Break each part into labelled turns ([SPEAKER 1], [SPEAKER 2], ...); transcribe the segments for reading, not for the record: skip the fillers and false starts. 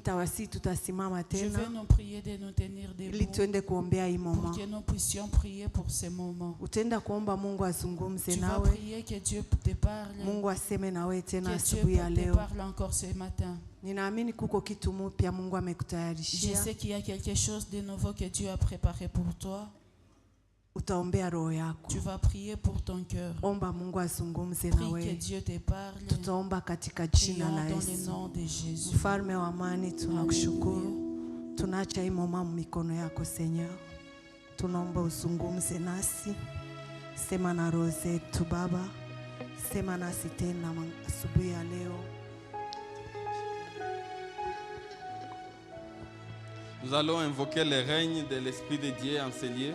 [SPEAKER 1] Nitawasi tutasimama
[SPEAKER 2] Je
[SPEAKER 1] tena
[SPEAKER 2] vais nous prier de nous tenir
[SPEAKER 1] ili
[SPEAKER 2] debout
[SPEAKER 1] tuende kuombea hii
[SPEAKER 2] pour
[SPEAKER 1] mama.
[SPEAKER 2] que nous puissions prier pour ce moment.
[SPEAKER 1] Utaenda kuomba Mungu azungumze
[SPEAKER 2] Tu vas
[SPEAKER 1] nawe.
[SPEAKER 2] prier que Dieu te parle,
[SPEAKER 1] Mungu aseme nawe tena
[SPEAKER 2] que Dieu
[SPEAKER 1] asubuhi ya
[SPEAKER 2] te
[SPEAKER 1] leo.
[SPEAKER 2] parle encore ce matin.
[SPEAKER 1] Ninaamini kuko kitu mpya Mungu
[SPEAKER 2] Je
[SPEAKER 1] amekutayarishia.
[SPEAKER 2] sais qu'il y a quelque chose de nouveau que Dieu a préparé pour toi.
[SPEAKER 1] Utaombea roho yako.
[SPEAKER 2] Tu vas prier pour ton cœur.
[SPEAKER 1] Omba Mungu azungumze
[SPEAKER 2] Prie que
[SPEAKER 1] nawe.
[SPEAKER 2] Dieu te parle.
[SPEAKER 1] Tutaomba katika
[SPEAKER 2] Prions
[SPEAKER 1] jina la
[SPEAKER 2] dans le
[SPEAKER 1] Yesu.
[SPEAKER 2] nom de Jésus.
[SPEAKER 1] Mfalme wa amani, tunakushukuru. Tunaacha hii mama mikono yako Seigneur. Tunaomba uzungumze nasi. Sema na roho zetu Baba. Sema nasi tena asubuhi ya leo.
[SPEAKER 3] Nous allons invoquer le règne de l'Esprit de Dieu en ces lieux.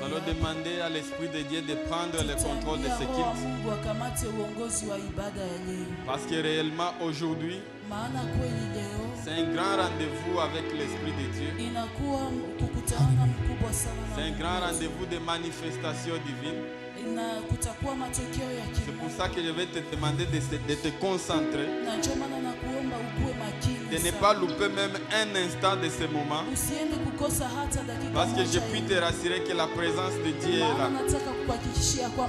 [SPEAKER 3] Nous allons demander à l'Esprit de Dieu de prendre le contrôle de ce culte. Parce que réellement aujourd'hui, c'est un grand rendez-vous avec l'Esprit de Dieu. C'est un grand rendez-vous de manifestation divine. C'est pour ça que je vais te demander de te concentrer, de ne pas louper même un instant de ce moment, parce que je puis te rassurer que la présence de Dieu est là.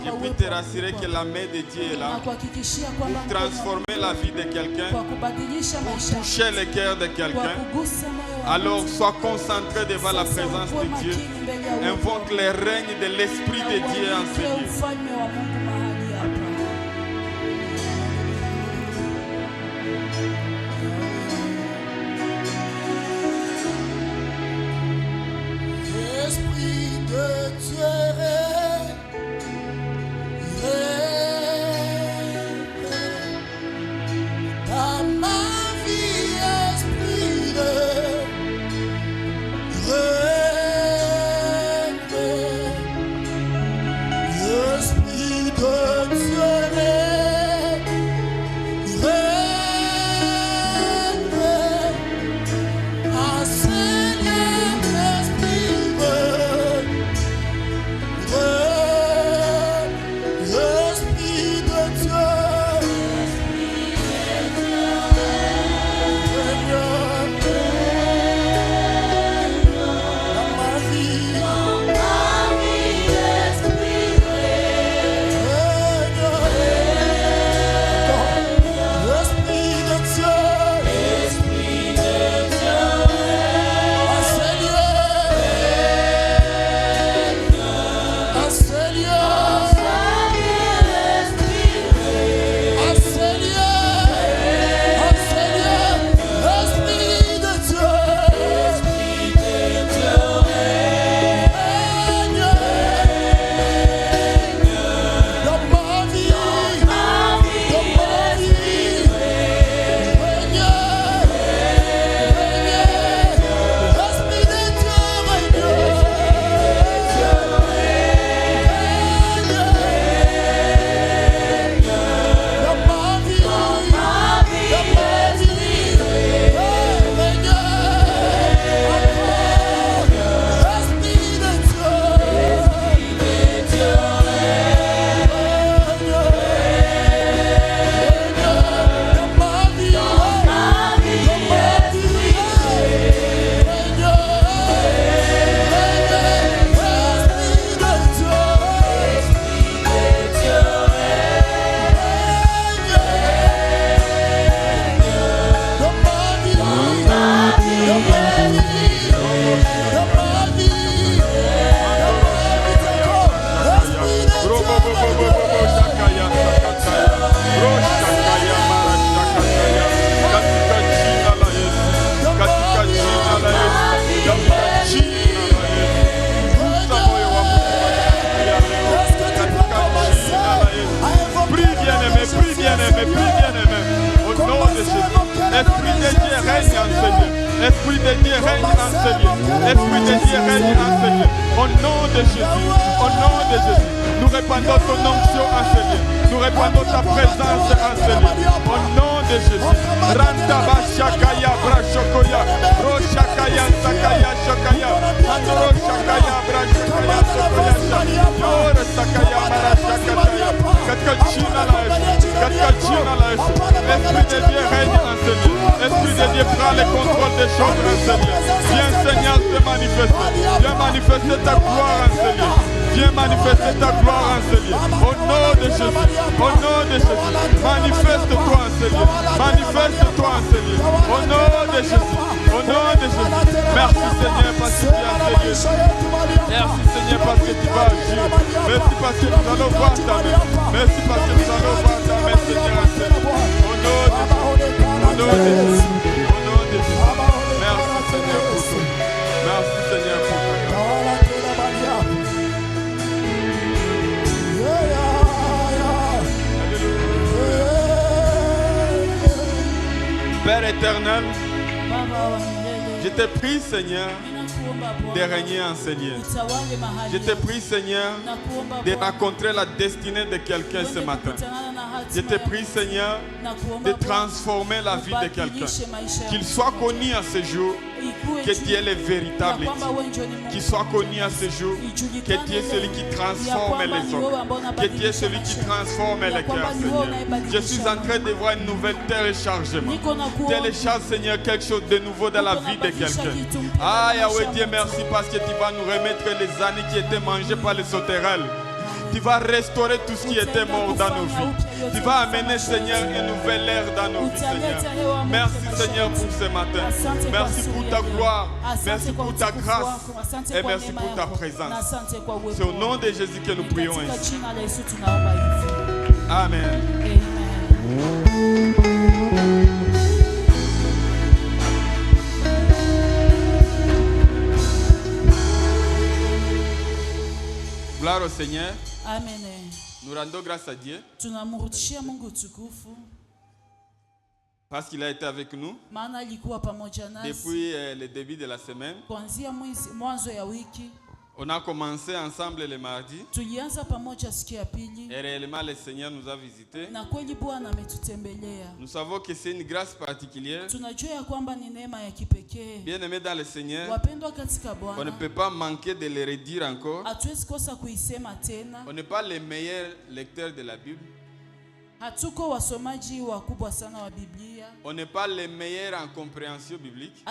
[SPEAKER 3] Je puis te rassurer que la main de Dieu est là pour transformer la vie de quelqu'un, pour toucher le cœur de quelqu'un. Alors sois concentré devant la présence de Dieu. Invoque le règne de l'Esprit de Dieu en ce lieu.
[SPEAKER 4] Esprit de Dieu règne dans ma vie, esprit de Esprit de Dieu règne, enseigne l'esprit de l'esprit de Dieu règne dans ma vie.
[SPEAKER 3] Esprit de Dieu règne en ce lieu. Esprit de Dieu règne en ce lieu. Au nom de Jésus. Au nom de Jésus. Nous répandons ton onction en ce lieu. Nous répandons ta présence en ce lieu. Au nom de Jésus. Randaba Shakaya Brashokoya. Roshakaya Sakaya Shokaya. Andro Shakaya Brashokaya Sokoya. Yor Sakaya Marashakaya. katika jina la Yesu, katika jina la Yesu. Esprit de Dieu règne en ce lieu. Esprit de Dieu prend le contrôle des choses en ce lieu. Viens Seigneur te manifester. Viens manifester ta gloire en ce lieu. Viens manifester ta gloire en ce lieu. Au nom de Jésus, au nom de Jésus, manifeste-toi en ce lieu. Manifeste-toi en ce lieu. Au nom de Jésus, au nom de Jésus. Merci Seigneur parce que tu es en ce lieu. Merci Seigneur parce que tu vas agir. Merci parce que nous allons voir ta main. Merci parce que nous allons voir ta main Seigneur en ce lieu. Au nom de Jésus, au nom de Jésus, au nom de Jésus. Merci Seigneur pour tout. Merci Seigneur pour ta grâce. Père éternel, je te prie Seigneur de régner en ce lieu. Je te prie Seigneur de rencontrer la destinée de quelqu'un ce matin. Je te prie Seigneur de transformer la vie de quelqu'un. Qu'il soit connu à ce jour que tu es le véritable Dieu. Qu'il soit connu à ce jour que tu es celui qui transforme les hommes. Que tu es celui qui transforme les cœurs, Seigneur. Je suis en train de voir une nouvelle téléchargement. Télécharge, Seigneur, quelque chose de nouveau dans la vie de quelqu'un. Ah, Yahweh, Dieu, merci parce que tu vas nous remettre les années qui étaient mangées par les sauterelles. Tu vas restaurer tout ce qui était mort dans nos vies. Tu vas amener, Seigneur, une nouvelle ère dans nos vies, Seigneur. Merci, Seigneur, pour ce matin. Merci pour ta gloire. Merci pour ta grâce. Et merci pour ta présence. C'est au nom de Jésus que nous prions ainsi. Amen. Gloire au Seigneur.
[SPEAKER 2] Amen.
[SPEAKER 3] Nous rendons grâce à Dieu parce qu'il a été avec nous depuis le début de la semaine. On a commencé ensemble le mardi et réellement le Seigneur nous a visités. Nous savons que c'est une grâce particulière. Bien aimé dans le Seigneur, on ne peut pas manquer de le redire encore. On n'est pas les meilleurs lecteurs de la Bible. On n'est pas les meilleurs en compréhension biblique.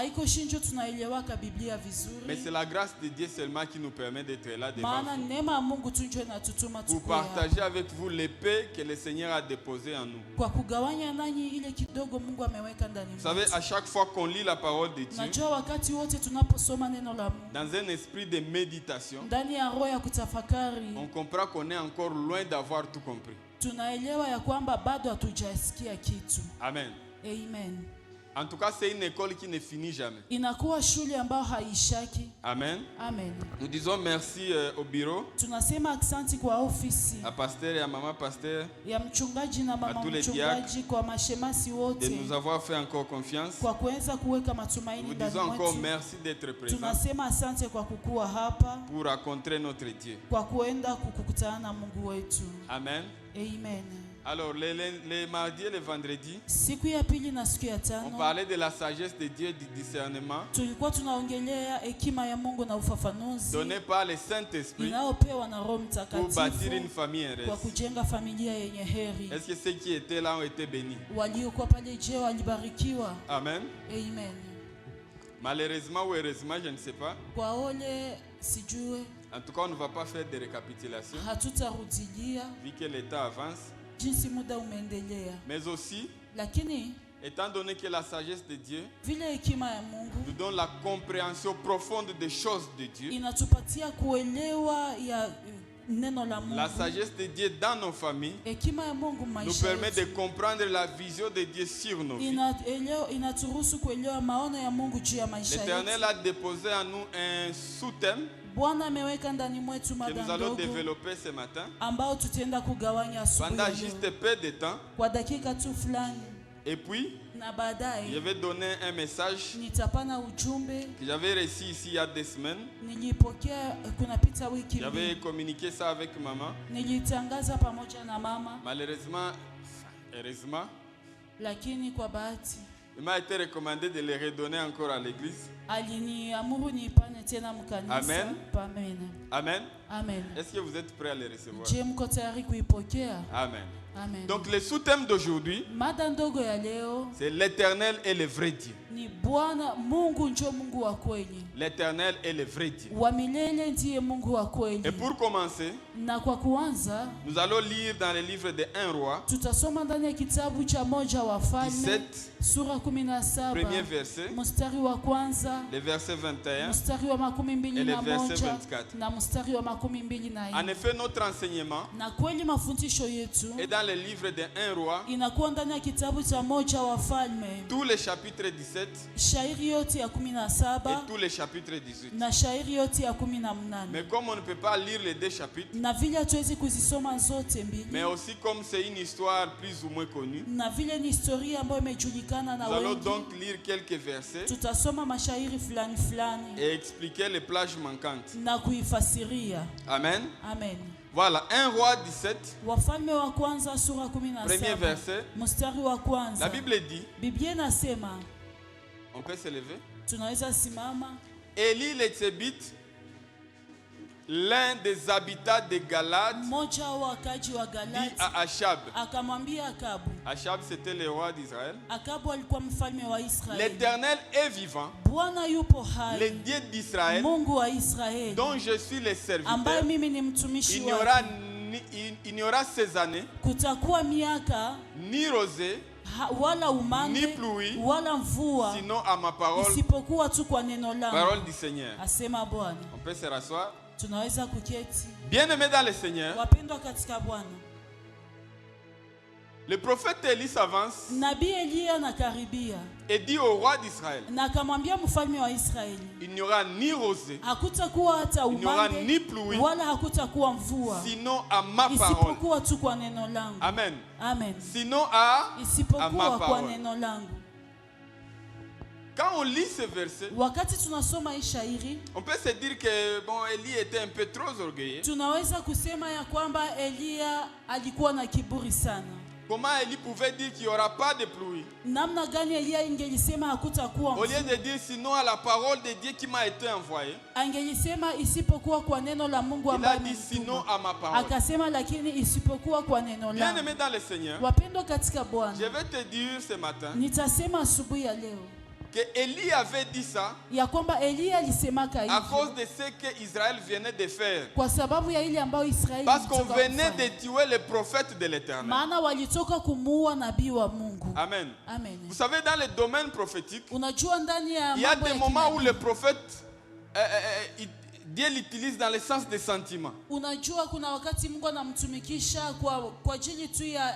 [SPEAKER 3] Mais c'est la grâce de Dieu seulement qui nous permet d'être là devant vous, pour partager avec vous l'épée que le Seigneur a déposée en nous. Vous savez, à chaque fois qu'on lit la parole de Dieu, dans un esprit de méditation, on comprend qu'on est encore loin d'avoir tout compris. Amen.
[SPEAKER 2] Amen.
[SPEAKER 3] En tout cas, c'est une école qui ne finit jamais. Amen.
[SPEAKER 2] Amen.
[SPEAKER 3] Nous disons merci au bureau, à pasteur et à maman pasteur, à tous les diacres, de nous avoir fait encore confiance. Nous disons encore merci d'être présents pour rencontrer notre Dieu. Amen.
[SPEAKER 2] Amen.
[SPEAKER 3] Alors, les mardis et les vendredis, on parlait de la sagesse de Dieu et du discernement donné par le Saint-Esprit pour bâtir une famille heureuse. Est-ce que ceux qui étaient là ont été bénis? Amen.
[SPEAKER 2] Amen.
[SPEAKER 3] Malheureusement ou heureusement, je ne sais pas. En tout cas, on ne va pas faire de récapitulation vu que le temps avance. Mais aussi, étant donné que la sagesse de Dieu nous donne la compréhension profonde des choses de Dieu, la sagesse de Dieu dans nos familles nous permet de comprendre la vision de Dieu sur nos vies. L'Éternel a déposé en nous un sous-thème que nous allons développer ce matin pendant juste peu de temps. Et puis, je vais donner un message que j'avais reçu ici il y a 2 semaines. J'avais communiqué ça avec maman. Malheureusement, heureusement, Il m'a été recommandé de les redonner encore à l'église.
[SPEAKER 2] Aliniamuru nipane tena mkanisa.
[SPEAKER 3] Amen.
[SPEAKER 2] Amen.
[SPEAKER 3] Amen.
[SPEAKER 2] Amen.
[SPEAKER 3] Est-ce que vous êtes prêts à les recevoir?
[SPEAKER 2] Je mko tayari kuipokea?
[SPEAKER 3] Amen.
[SPEAKER 2] Amen.
[SPEAKER 3] Donc le sous-thème d'aujourd'hui,
[SPEAKER 2] mada ndogo ya leo
[SPEAKER 3] c'est l'Éternel et le vrai Dieu.
[SPEAKER 2] ni Bwana Mungu njo Mungu wa kweli.
[SPEAKER 3] L'Éternel et le vrai Dieu.
[SPEAKER 2] Wa milele ndiye Mungu wa kweli.
[SPEAKER 3] Et pour commencer,
[SPEAKER 2] Na kwa kuanza
[SPEAKER 3] nous allons lire dans le livre de 1 roi,
[SPEAKER 2] tutasoma ndani ya kitabu cha moja Wafalme
[SPEAKER 3] 17,
[SPEAKER 2] sura 17
[SPEAKER 3] premier verset,
[SPEAKER 2] mstari wa kwanza
[SPEAKER 3] le verset 21.
[SPEAKER 2] mstari wa makumi mbili
[SPEAKER 3] Et le
[SPEAKER 2] na
[SPEAKER 3] verset
[SPEAKER 2] moja
[SPEAKER 3] 24.
[SPEAKER 2] na mstari wa makumi mbili na
[SPEAKER 3] En
[SPEAKER 2] nne.
[SPEAKER 3] effet, notre enseignement
[SPEAKER 2] Na kweli mafundisho yetu
[SPEAKER 3] est dans le livre de 1 roi,
[SPEAKER 2] inakuwa ndani ya kitabu cha moja Wafalme,
[SPEAKER 3] tous les chapitres 17
[SPEAKER 2] shairi yote ya
[SPEAKER 3] et
[SPEAKER 2] 17
[SPEAKER 3] tous les chapitres 18.
[SPEAKER 2] na shairi yote ya 18.
[SPEAKER 3] Mais comme on ne peut pas lire les deux chapitres,
[SPEAKER 2] Na vile hatuwezi kuzisoma zote mbili,
[SPEAKER 3] mais aussi comme c'est une histoire plus ou moins connue,
[SPEAKER 2] na vile ni historia ambayo imejulikana na
[SPEAKER 3] nous allons
[SPEAKER 2] wengi,
[SPEAKER 3] donc lire quelques versets
[SPEAKER 2] tutasoma mashairi fulani fulani
[SPEAKER 3] et expliquer les plages manquantes.
[SPEAKER 2] na kuifasiria.
[SPEAKER 3] Amen.
[SPEAKER 2] Amen.
[SPEAKER 3] Voilà, 1 roi 17,
[SPEAKER 2] Wafalme wa kwanza sura
[SPEAKER 3] premier
[SPEAKER 2] 17
[SPEAKER 3] verset.
[SPEAKER 2] mstari wa
[SPEAKER 3] La
[SPEAKER 2] kwanza.
[SPEAKER 3] Bible dit,
[SPEAKER 2] Biblia inasema,
[SPEAKER 3] on peut se lever.
[SPEAKER 2] tunaweza simama.
[SPEAKER 3] Élie le Tshébite, l'un des habitants de Galade,
[SPEAKER 2] Mmoja wa wakaji wa
[SPEAKER 3] dit
[SPEAKER 2] Galati
[SPEAKER 3] à Achab.
[SPEAKER 2] akamwambia Akabu.
[SPEAKER 3] Achab, c'était le roi d'Israël.
[SPEAKER 2] Akabu alikuwa mfalme wa Israeli.
[SPEAKER 3] L'Éternel est vivant,
[SPEAKER 2] Bwana yupo
[SPEAKER 3] le
[SPEAKER 2] hai,
[SPEAKER 3] Dieu d'Israël,
[SPEAKER 2] Mungu wa Israeli,
[SPEAKER 3] dont je suis le
[SPEAKER 2] ambaye
[SPEAKER 3] serviteur.
[SPEAKER 2] mimi ni mtumishi
[SPEAKER 3] Il n'y aura,
[SPEAKER 2] wake.
[SPEAKER 3] il n'y aura ces années
[SPEAKER 2] Kutakuwa miaka
[SPEAKER 3] ni rosée,
[SPEAKER 2] wala
[SPEAKER 3] ni
[SPEAKER 2] umande
[SPEAKER 3] pluie,
[SPEAKER 2] wala mvua
[SPEAKER 3] sinon à ma parole,
[SPEAKER 2] isipokuwa tu kwa neno langu,
[SPEAKER 3] parole du Seigneur.
[SPEAKER 2] asema Bwana.
[SPEAKER 3] On peut se rasseoir.
[SPEAKER 2] Tunaweza kuketi.
[SPEAKER 3] Bien-aimés dans le Seigneur,
[SPEAKER 2] Wapendwa katika Bwana,
[SPEAKER 3] le prophète Élie s'avance
[SPEAKER 2] nabii Eliya anakaribia
[SPEAKER 3] et dit au roi d'Israël,
[SPEAKER 2] na akamwambia mfalme wa Israeli,
[SPEAKER 3] il n'y aura ni rosée,
[SPEAKER 2] hakutakuwa hata
[SPEAKER 3] il n'y aura
[SPEAKER 2] umande
[SPEAKER 3] ni pluie,
[SPEAKER 2] wala hakutakuwa mvua
[SPEAKER 3] sinon à ma parole.
[SPEAKER 2] isipokuwa tu kwa neno langu.
[SPEAKER 3] Amen.
[SPEAKER 2] Amen.
[SPEAKER 3] Sinon à ma
[SPEAKER 2] Isipokuwa kwa
[SPEAKER 3] parole.
[SPEAKER 2] neno langu.
[SPEAKER 3] Quand on lit ce verset,
[SPEAKER 2] Wakati tunasoma hii shairi,
[SPEAKER 3] on peut se dire que bon, Élie était un peu trop orgueilleux.
[SPEAKER 2] tunaweza kusema ya kwamba Eliya alikuwa na kiburi sana.
[SPEAKER 3] Comment Élie pouvait dire qu'il n'y aura pas de pluie?
[SPEAKER 2] Namna gani Eliya ingelisema hakutakuwa
[SPEAKER 3] Au lieu
[SPEAKER 2] mvua?
[SPEAKER 3] de dire sinon à la parole de Dieu qui m'a été envoyée,
[SPEAKER 2] Angelisema isipokuwa kwa neno la Mungu
[SPEAKER 3] il a
[SPEAKER 2] ambaye
[SPEAKER 3] dit sinon
[SPEAKER 2] amenituma.
[SPEAKER 3] à ma parole.
[SPEAKER 2] Akasema lakini isipokuwa kwa neno
[SPEAKER 3] Bien
[SPEAKER 2] langu.
[SPEAKER 3] aimé dans le Seigneur,
[SPEAKER 2] Wapendwa katika
[SPEAKER 3] je
[SPEAKER 2] Bwana,
[SPEAKER 3] vais te dire ce matin
[SPEAKER 2] nitasema asubuhi ya leo
[SPEAKER 3] que Élie avait dit ça
[SPEAKER 2] ya kwamba Eliya alisemaka
[SPEAKER 3] à
[SPEAKER 2] hivyo
[SPEAKER 3] cause de ce que Israël venait de faire.
[SPEAKER 2] kwa sababu ya ile ambayo Israeli
[SPEAKER 3] Parce qu'on
[SPEAKER 2] ilitoka
[SPEAKER 3] venait
[SPEAKER 2] kufanya.
[SPEAKER 3] de tuer le prophète de l'Éternel.
[SPEAKER 2] Maana walitoka kumuua nabii wa Mungu.
[SPEAKER 3] Amen.
[SPEAKER 2] Amen.
[SPEAKER 3] Vous savez, dans le domaine prophétique,
[SPEAKER 2] Unajua ndani ya
[SPEAKER 3] il y a
[SPEAKER 2] mambo
[SPEAKER 3] des
[SPEAKER 2] ya
[SPEAKER 3] moments où
[SPEAKER 2] kinabii,
[SPEAKER 3] le prophète, Dieu l'utilise dans le sens des sentiments.
[SPEAKER 2] unajua kuna wakati Mungu anamtumikisha kwa ajili tu ya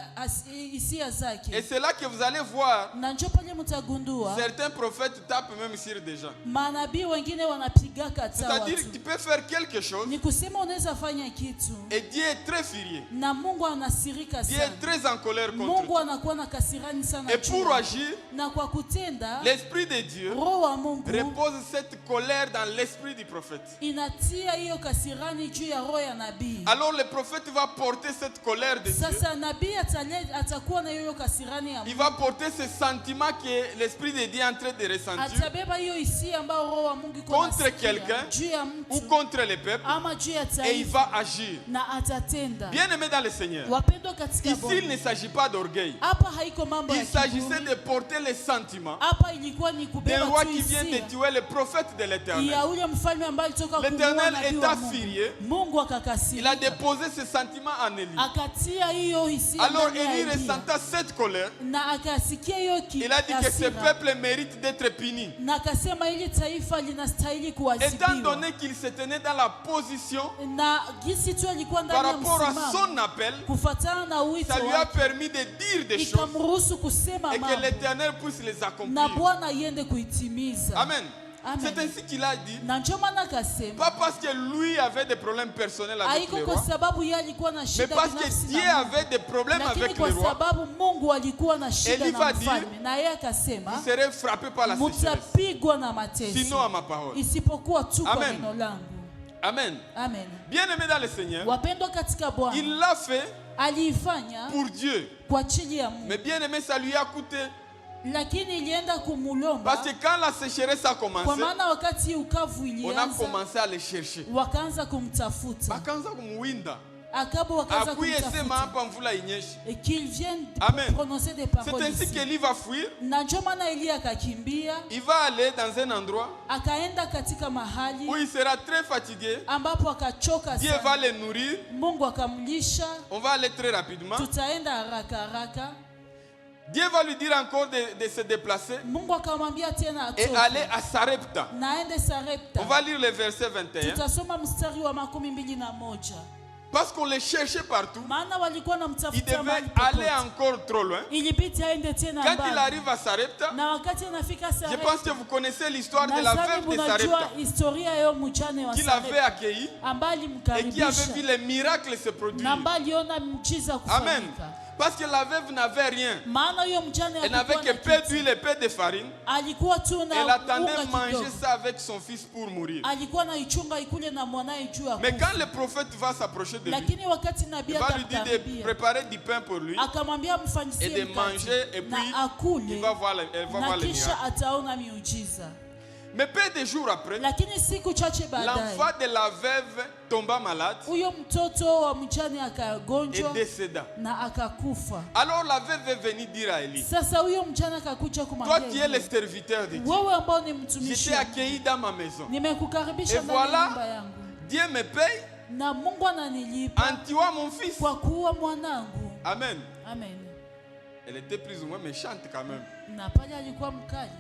[SPEAKER 2] hisia
[SPEAKER 3] Et
[SPEAKER 2] zake,
[SPEAKER 3] c'est là que vous allez voir,
[SPEAKER 2] na njoo pale mtagundua
[SPEAKER 3] certains prophètes tapent même sur des gens.
[SPEAKER 2] manabii wengine wanapiga kata
[SPEAKER 3] C'est-à-dire
[SPEAKER 2] watu.
[SPEAKER 3] que tu peux faire quelque chose
[SPEAKER 2] Ni kusema unaweza fanya kitu
[SPEAKER 3] et Dieu est très furieux.
[SPEAKER 2] na Mungu anasirika
[SPEAKER 3] Dieu
[SPEAKER 2] sana.
[SPEAKER 3] est très en colère contre
[SPEAKER 2] Mungu
[SPEAKER 3] toi.
[SPEAKER 2] anakuwa na kasirani sana
[SPEAKER 3] Et
[SPEAKER 2] juu
[SPEAKER 3] pour
[SPEAKER 2] yako.
[SPEAKER 3] agir,
[SPEAKER 2] Na kwa kutenda
[SPEAKER 3] l'Esprit de Dieu
[SPEAKER 2] Roho wa Mungu
[SPEAKER 3] repose cette colère dans l'esprit du prophète.
[SPEAKER 2] inatia hiyo kasirani juu ya roho ya nabii.
[SPEAKER 3] Alors le prophète va porter cette colère de Dieu.
[SPEAKER 2] Sasa nabii atakuwa na hiyo kasirani ya
[SPEAKER 3] Il
[SPEAKER 2] Mungu.
[SPEAKER 3] va porter ce sentiment que l'Esprit de Dieu est en train de ressentir
[SPEAKER 2] Atabeba hiyo hisia ambayo roho wa Mungu iko
[SPEAKER 3] contre
[SPEAKER 2] nasikia
[SPEAKER 3] quelqu'un
[SPEAKER 2] juu ya
[SPEAKER 3] ou
[SPEAKER 2] mtu
[SPEAKER 3] contre le peuple
[SPEAKER 2] ama juu ya
[SPEAKER 3] et il
[SPEAKER 2] taifa
[SPEAKER 3] va agir.
[SPEAKER 2] na atatenda.
[SPEAKER 3] Bien-aimé dans le Seigneur,
[SPEAKER 2] Wapendwa katika
[SPEAKER 3] ici il
[SPEAKER 2] Bwana,
[SPEAKER 3] ne s'agit pas d'orgueil.
[SPEAKER 2] hapa haiko mambo ya
[SPEAKER 3] Il s'agissait
[SPEAKER 2] kiburi.
[SPEAKER 3] de porter les sentiments
[SPEAKER 2] Hapa ilikuwa ni
[SPEAKER 3] d'un
[SPEAKER 2] kubeba
[SPEAKER 3] roi
[SPEAKER 2] tu
[SPEAKER 3] qui vient de
[SPEAKER 2] hisia
[SPEAKER 3] tuer le prophète de l'Éternel.
[SPEAKER 2] ya ule mfalme ambaye alitoka kumuua
[SPEAKER 3] L'Éternel
[SPEAKER 2] nabii
[SPEAKER 3] est
[SPEAKER 2] wa Mungu.
[SPEAKER 3] furieux.
[SPEAKER 2] Mungu
[SPEAKER 3] Il a
[SPEAKER 2] akakasirika,
[SPEAKER 3] déposé ses sentiments en Élie.
[SPEAKER 2] akatia hiyo hisia
[SPEAKER 3] Alors
[SPEAKER 2] ndani ya
[SPEAKER 3] Élie
[SPEAKER 2] Eliya.
[SPEAKER 3] ressentant cette colère,
[SPEAKER 2] Na akasikia hiyo
[SPEAKER 3] il a dit que ce
[SPEAKER 2] hasira.
[SPEAKER 3] peuple mérite d'être puni.
[SPEAKER 2] Na akasema ili taifa linastahili
[SPEAKER 3] Étant
[SPEAKER 2] kuadhibiwa.
[SPEAKER 3] donné qu'il se tenait dans la position
[SPEAKER 2] Na gisi tu alikuwa
[SPEAKER 3] par
[SPEAKER 2] ndani ya
[SPEAKER 3] rapport à
[SPEAKER 2] msimamo,
[SPEAKER 3] son appel,
[SPEAKER 2] kufuatana na wito
[SPEAKER 3] ça lui a
[SPEAKER 2] wake,
[SPEAKER 3] permis de dire des choses
[SPEAKER 2] ikamruhusu kusema
[SPEAKER 3] et que
[SPEAKER 2] mambo
[SPEAKER 3] l'Éternel puisse les
[SPEAKER 2] na
[SPEAKER 3] accomplir.
[SPEAKER 2] Bwana iende kuitimiza.
[SPEAKER 3] Amen.
[SPEAKER 2] Amen.
[SPEAKER 3] C'est ainsi qu'il a dit,
[SPEAKER 2] Na ndio maana akasema
[SPEAKER 3] pas parce que lui avait des problèmes personnels avec
[SPEAKER 2] haiko
[SPEAKER 3] les
[SPEAKER 2] kwa
[SPEAKER 3] rois,
[SPEAKER 2] sababu yeye alikuwa na
[SPEAKER 3] mais
[SPEAKER 2] shida
[SPEAKER 3] parce que
[SPEAKER 2] binafsi
[SPEAKER 3] Dieu
[SPEAKER 2] na Mungu,
[SPEAKER 3] avait des problèmes
[SPEAKER 2] lakini
[SPEAKER 3] avec
[SPEAKER 2] kwa
[SPEAKER 3] les rois,
[SPEAKER 2] sababu Mungu alikuwa na shida
[SPEAKER 3] Eli
[SPEAKER 2] na
[SPEAKER 3] va dire,
[SPEAKER 2] mfalme, na yeye akasema
[SPEAKER 3] vous serez frappé par la sécheresse,
[SPEAKER 2] mutapigwa na mateso
[SPEAKER 3] sinon à ma parole.
[SPEAKER 2] isipokuwa tu kwa
[SPEAKER 3] Amen.
[SPEAKER 2] neno langu.
[SPEAKER 3] Amen.
[SPEAKER 2] Amen.
[SPEAKER 3] Bien-aimé dans le Seigneur,
[SPEAKER 2] Wapendwa katika Bwana,
[SPEAKER 3] il l'a fait
[SPEAKER 2] aliifanya
[SPEAKER 3] pour Dieu.
[SPEAKER 2] kwa ajili ya Mungu,
[SPEAKER 3] Mais bien-aimé, ça lui a coûté
[SPEAKER 2] Lakini ilienda kumulomba.
[SPEAKER 3] Parce que quand la sécheresse a commencé,
[SPEAKER 2] Kwa maana wakati ukavu
[SPEAKER 3] on a
[SPEAKER 2] ilianza,
[SPEAKER 3] commencé à les chercher.
[SPEAKER 2] wakaanza kumtafuta.
[SPEAKER 3] Wakaanza kumuwinda.
[SPEAKER 2] Akabu wakaanza
[SPEAKER 3] Akuye sema
[SPEAKER 2] kumtafuta.
[SPEAKER 3] hapa mvula inyeshe.
[SPEAKER 2] Et qu'il vienne
[SPEAKER 3] Amen.
[SPEAKER 2] prononcer des
[SPEAKER 3] C'est
[SPEAKER 2] paroles
[SPEAKER 3] ainsi
[SPEAKER 2] ici.
[SPEAKER 3] qu'Élie va fuir.
[SPEAKER 2] Na ndio maana Elia akakimbia,
[SPEAKER 3] Il va aller dans un endroit
[SPEAKER 2] akaenda katika mahali
[SPEAKER 3] où il sera très fatigué.
[SPEAKER 2] ambapo akachoka
[SPEAKER 3] Dieu va
[SPEAKER 2] sana.
[SPEAKER 3] les nourrir.
[SPEAKER 2] Mungu akamlisha.
[SPEAKER 3] On va aller très rapidement.
[SPEAKER 2] Tutaenda haraka haraka.
[SPEAKER 3] Dieu va lui dire encore de se déplacer
[SPEAKER 2] Mungu akamwambia tena
[SPEAKER 3] et
[SPEAKER 2] atoke.
[SPEAKER 3] aller à Sarepta.
[SPEAKER 2] Naende Sarepta.
[SPEAKER 3] On va lire le verset 21.
[SPEAKER 2] Tutasoma mstari wa 21.
[SPEAKER 3] Parce qu'on les cherchait partout.
[SPEAKER 2] Maana walikuwa
[SPEAKER 3] Il
[SPEAKER 2] namtafuta
[SPEAKER 3] devait
[SPEAKER 2] mahali
[SPEAKER 3] aller
[SPEAKER 2] popote.
[SPEAKER 3] encore trop loin.
[SPEAKER 2] Ilibidi aende tena
[SPEAKER 3] Quand il
[SPEAKER 2] mbali.
[SPEAKER 3] arrive à Sarepta,
[SPEAKER 2] Na wakati anafika
[SPEAKER 3] je pense que
[SPEAKER 2] Sarepta,
[SPEAKER 3] vous connaissez l'histoire de la
[SPEAKER 2] nadhani
[SPEAKER 3] veuve de
[SPEAKER 2] mnajua
[SPEAKER 3] Sarepta
[SPEAKER 2] historia ya mjane wa
[SPEAKER 3] qui l'avait
[SPEAKER 2] Sarepta
[SPEAKER 3] accueilli
[SPEAKER 2] ambaye
[SPEAKER 3] et qui
[SPEAKER 2] alimkaribisha
[SPEAKER 3] avait vu les miracles se
[SPEAKER 2] na
[SPEAKER 3] produire.
[SPEAKER 2] ambaye aliona mjiza
[SPEAKER 3] Amen.
[SPEAKER 2] kufanyika.
[SPEAKER 3] Parce que la veuve n'avait rien.
[SPEAKER 2] Maana huyo mjane
[SPEAKER 3] Elle n'avait
[SPEAKER 2] alikuwa
[SPEAKER 3] que
[SPEAKER 2] na
[SPEAKER 3] peu
[SPEAKER 2] kitu.
[SPEAKER 3] d'huile et peu de farine.
[SPEAKER 2] Alikuwa tu na
[SPEAKER 3] Elle attendait
[SPEAKER 2] unga
[SPEAKER 3] manger
[SPEAKER 2] kidogo.
[SPEAKER 3] ça avec son fils pour mourir.
[SPEAKER 2] Alikuwa na ichunga ikule na mwanae juu ya
[SPEAKER 3] Mais
[SPEAKER 2] kufa.
[SPEAKER 3] quand le prophète va s'approcher de lui,
[SPEAKER 2] Lakini wakati nabii
[SPEAKER 3] il va lui dire de
[SPEAKER 2] atamkaribia,
[SPEAKER 3] préparer du pain pour lui
[SPEAKER 2] akamwambia
[SPEAKER 3] et
[SPEAKER 2] mfanyisie
[SPEAKER 3] de manger et
[SPEAKER 2] mkate
[SPEAKER 3] puis
[SPEAKER 2] na akule,
[SPEAKER 3] elle va voir
[SPEAKER 2] na
[SPEAKER 3] les
[SPEAKER 2] kisha
[SPEAKER 3] miracles.
[SPEAKER 2] ataona miujiza.
[SPEAKER 3] Mais peu de jours après,
[SPEAKER 2] Lakini siku chache baadaye
[SPEAKER 3] l'enfant de la veuve tomba malade
[SPEAKER 2] huyo mtoto wa mjane
[SPEAKER 3] et
[SPEAKER 2] akagonjwa
[SPEAKER 3] décéda.
[SPEAKER 2] na akakufa.
[SPEAKER 3] Alors la veuve est venue dire à Élie,
[SPEAKER 2] Sasa huyo mjane akakuja
[SPEAKER 3] toi
[SPEAKER 2] kumwambia
[SPEAKER 3] qui es le
[SPEAKER 2] Elia,
[SPEAKER 3] serviteur de Dieu,
[SPEAKER 2] wewe ambao ni
[SPEAKER 3] je
[SPEAKER 2] mtumishi
[SPEAKER 3] t'ai
[SPEAKER 2] wangu,
[SPEAKER 3] accueilli dans ma maison.
[SPEAKER 2] nimekukaribisha
[SPEAKER 3] Et
[SPEAKER 2] ndani ya
[SPEAKER 3] voilà,
[SPEAKER 2] nyumba yangu
[SPEAKER 3] Dieu me paye
[SPEAKER 2] na Mungu ananilipa
[SPEAKER 3] en tuant mon fils.
[SPEAKER 2] kwa kuua mwanangu.
[SPEAKER 3] Amen.
[SPEAKER 2] Amen.
[SPEAKER 3] Elle était plus ou moins méchante quand même.
[SPEAKER 2] Na pale alikuwa mkali.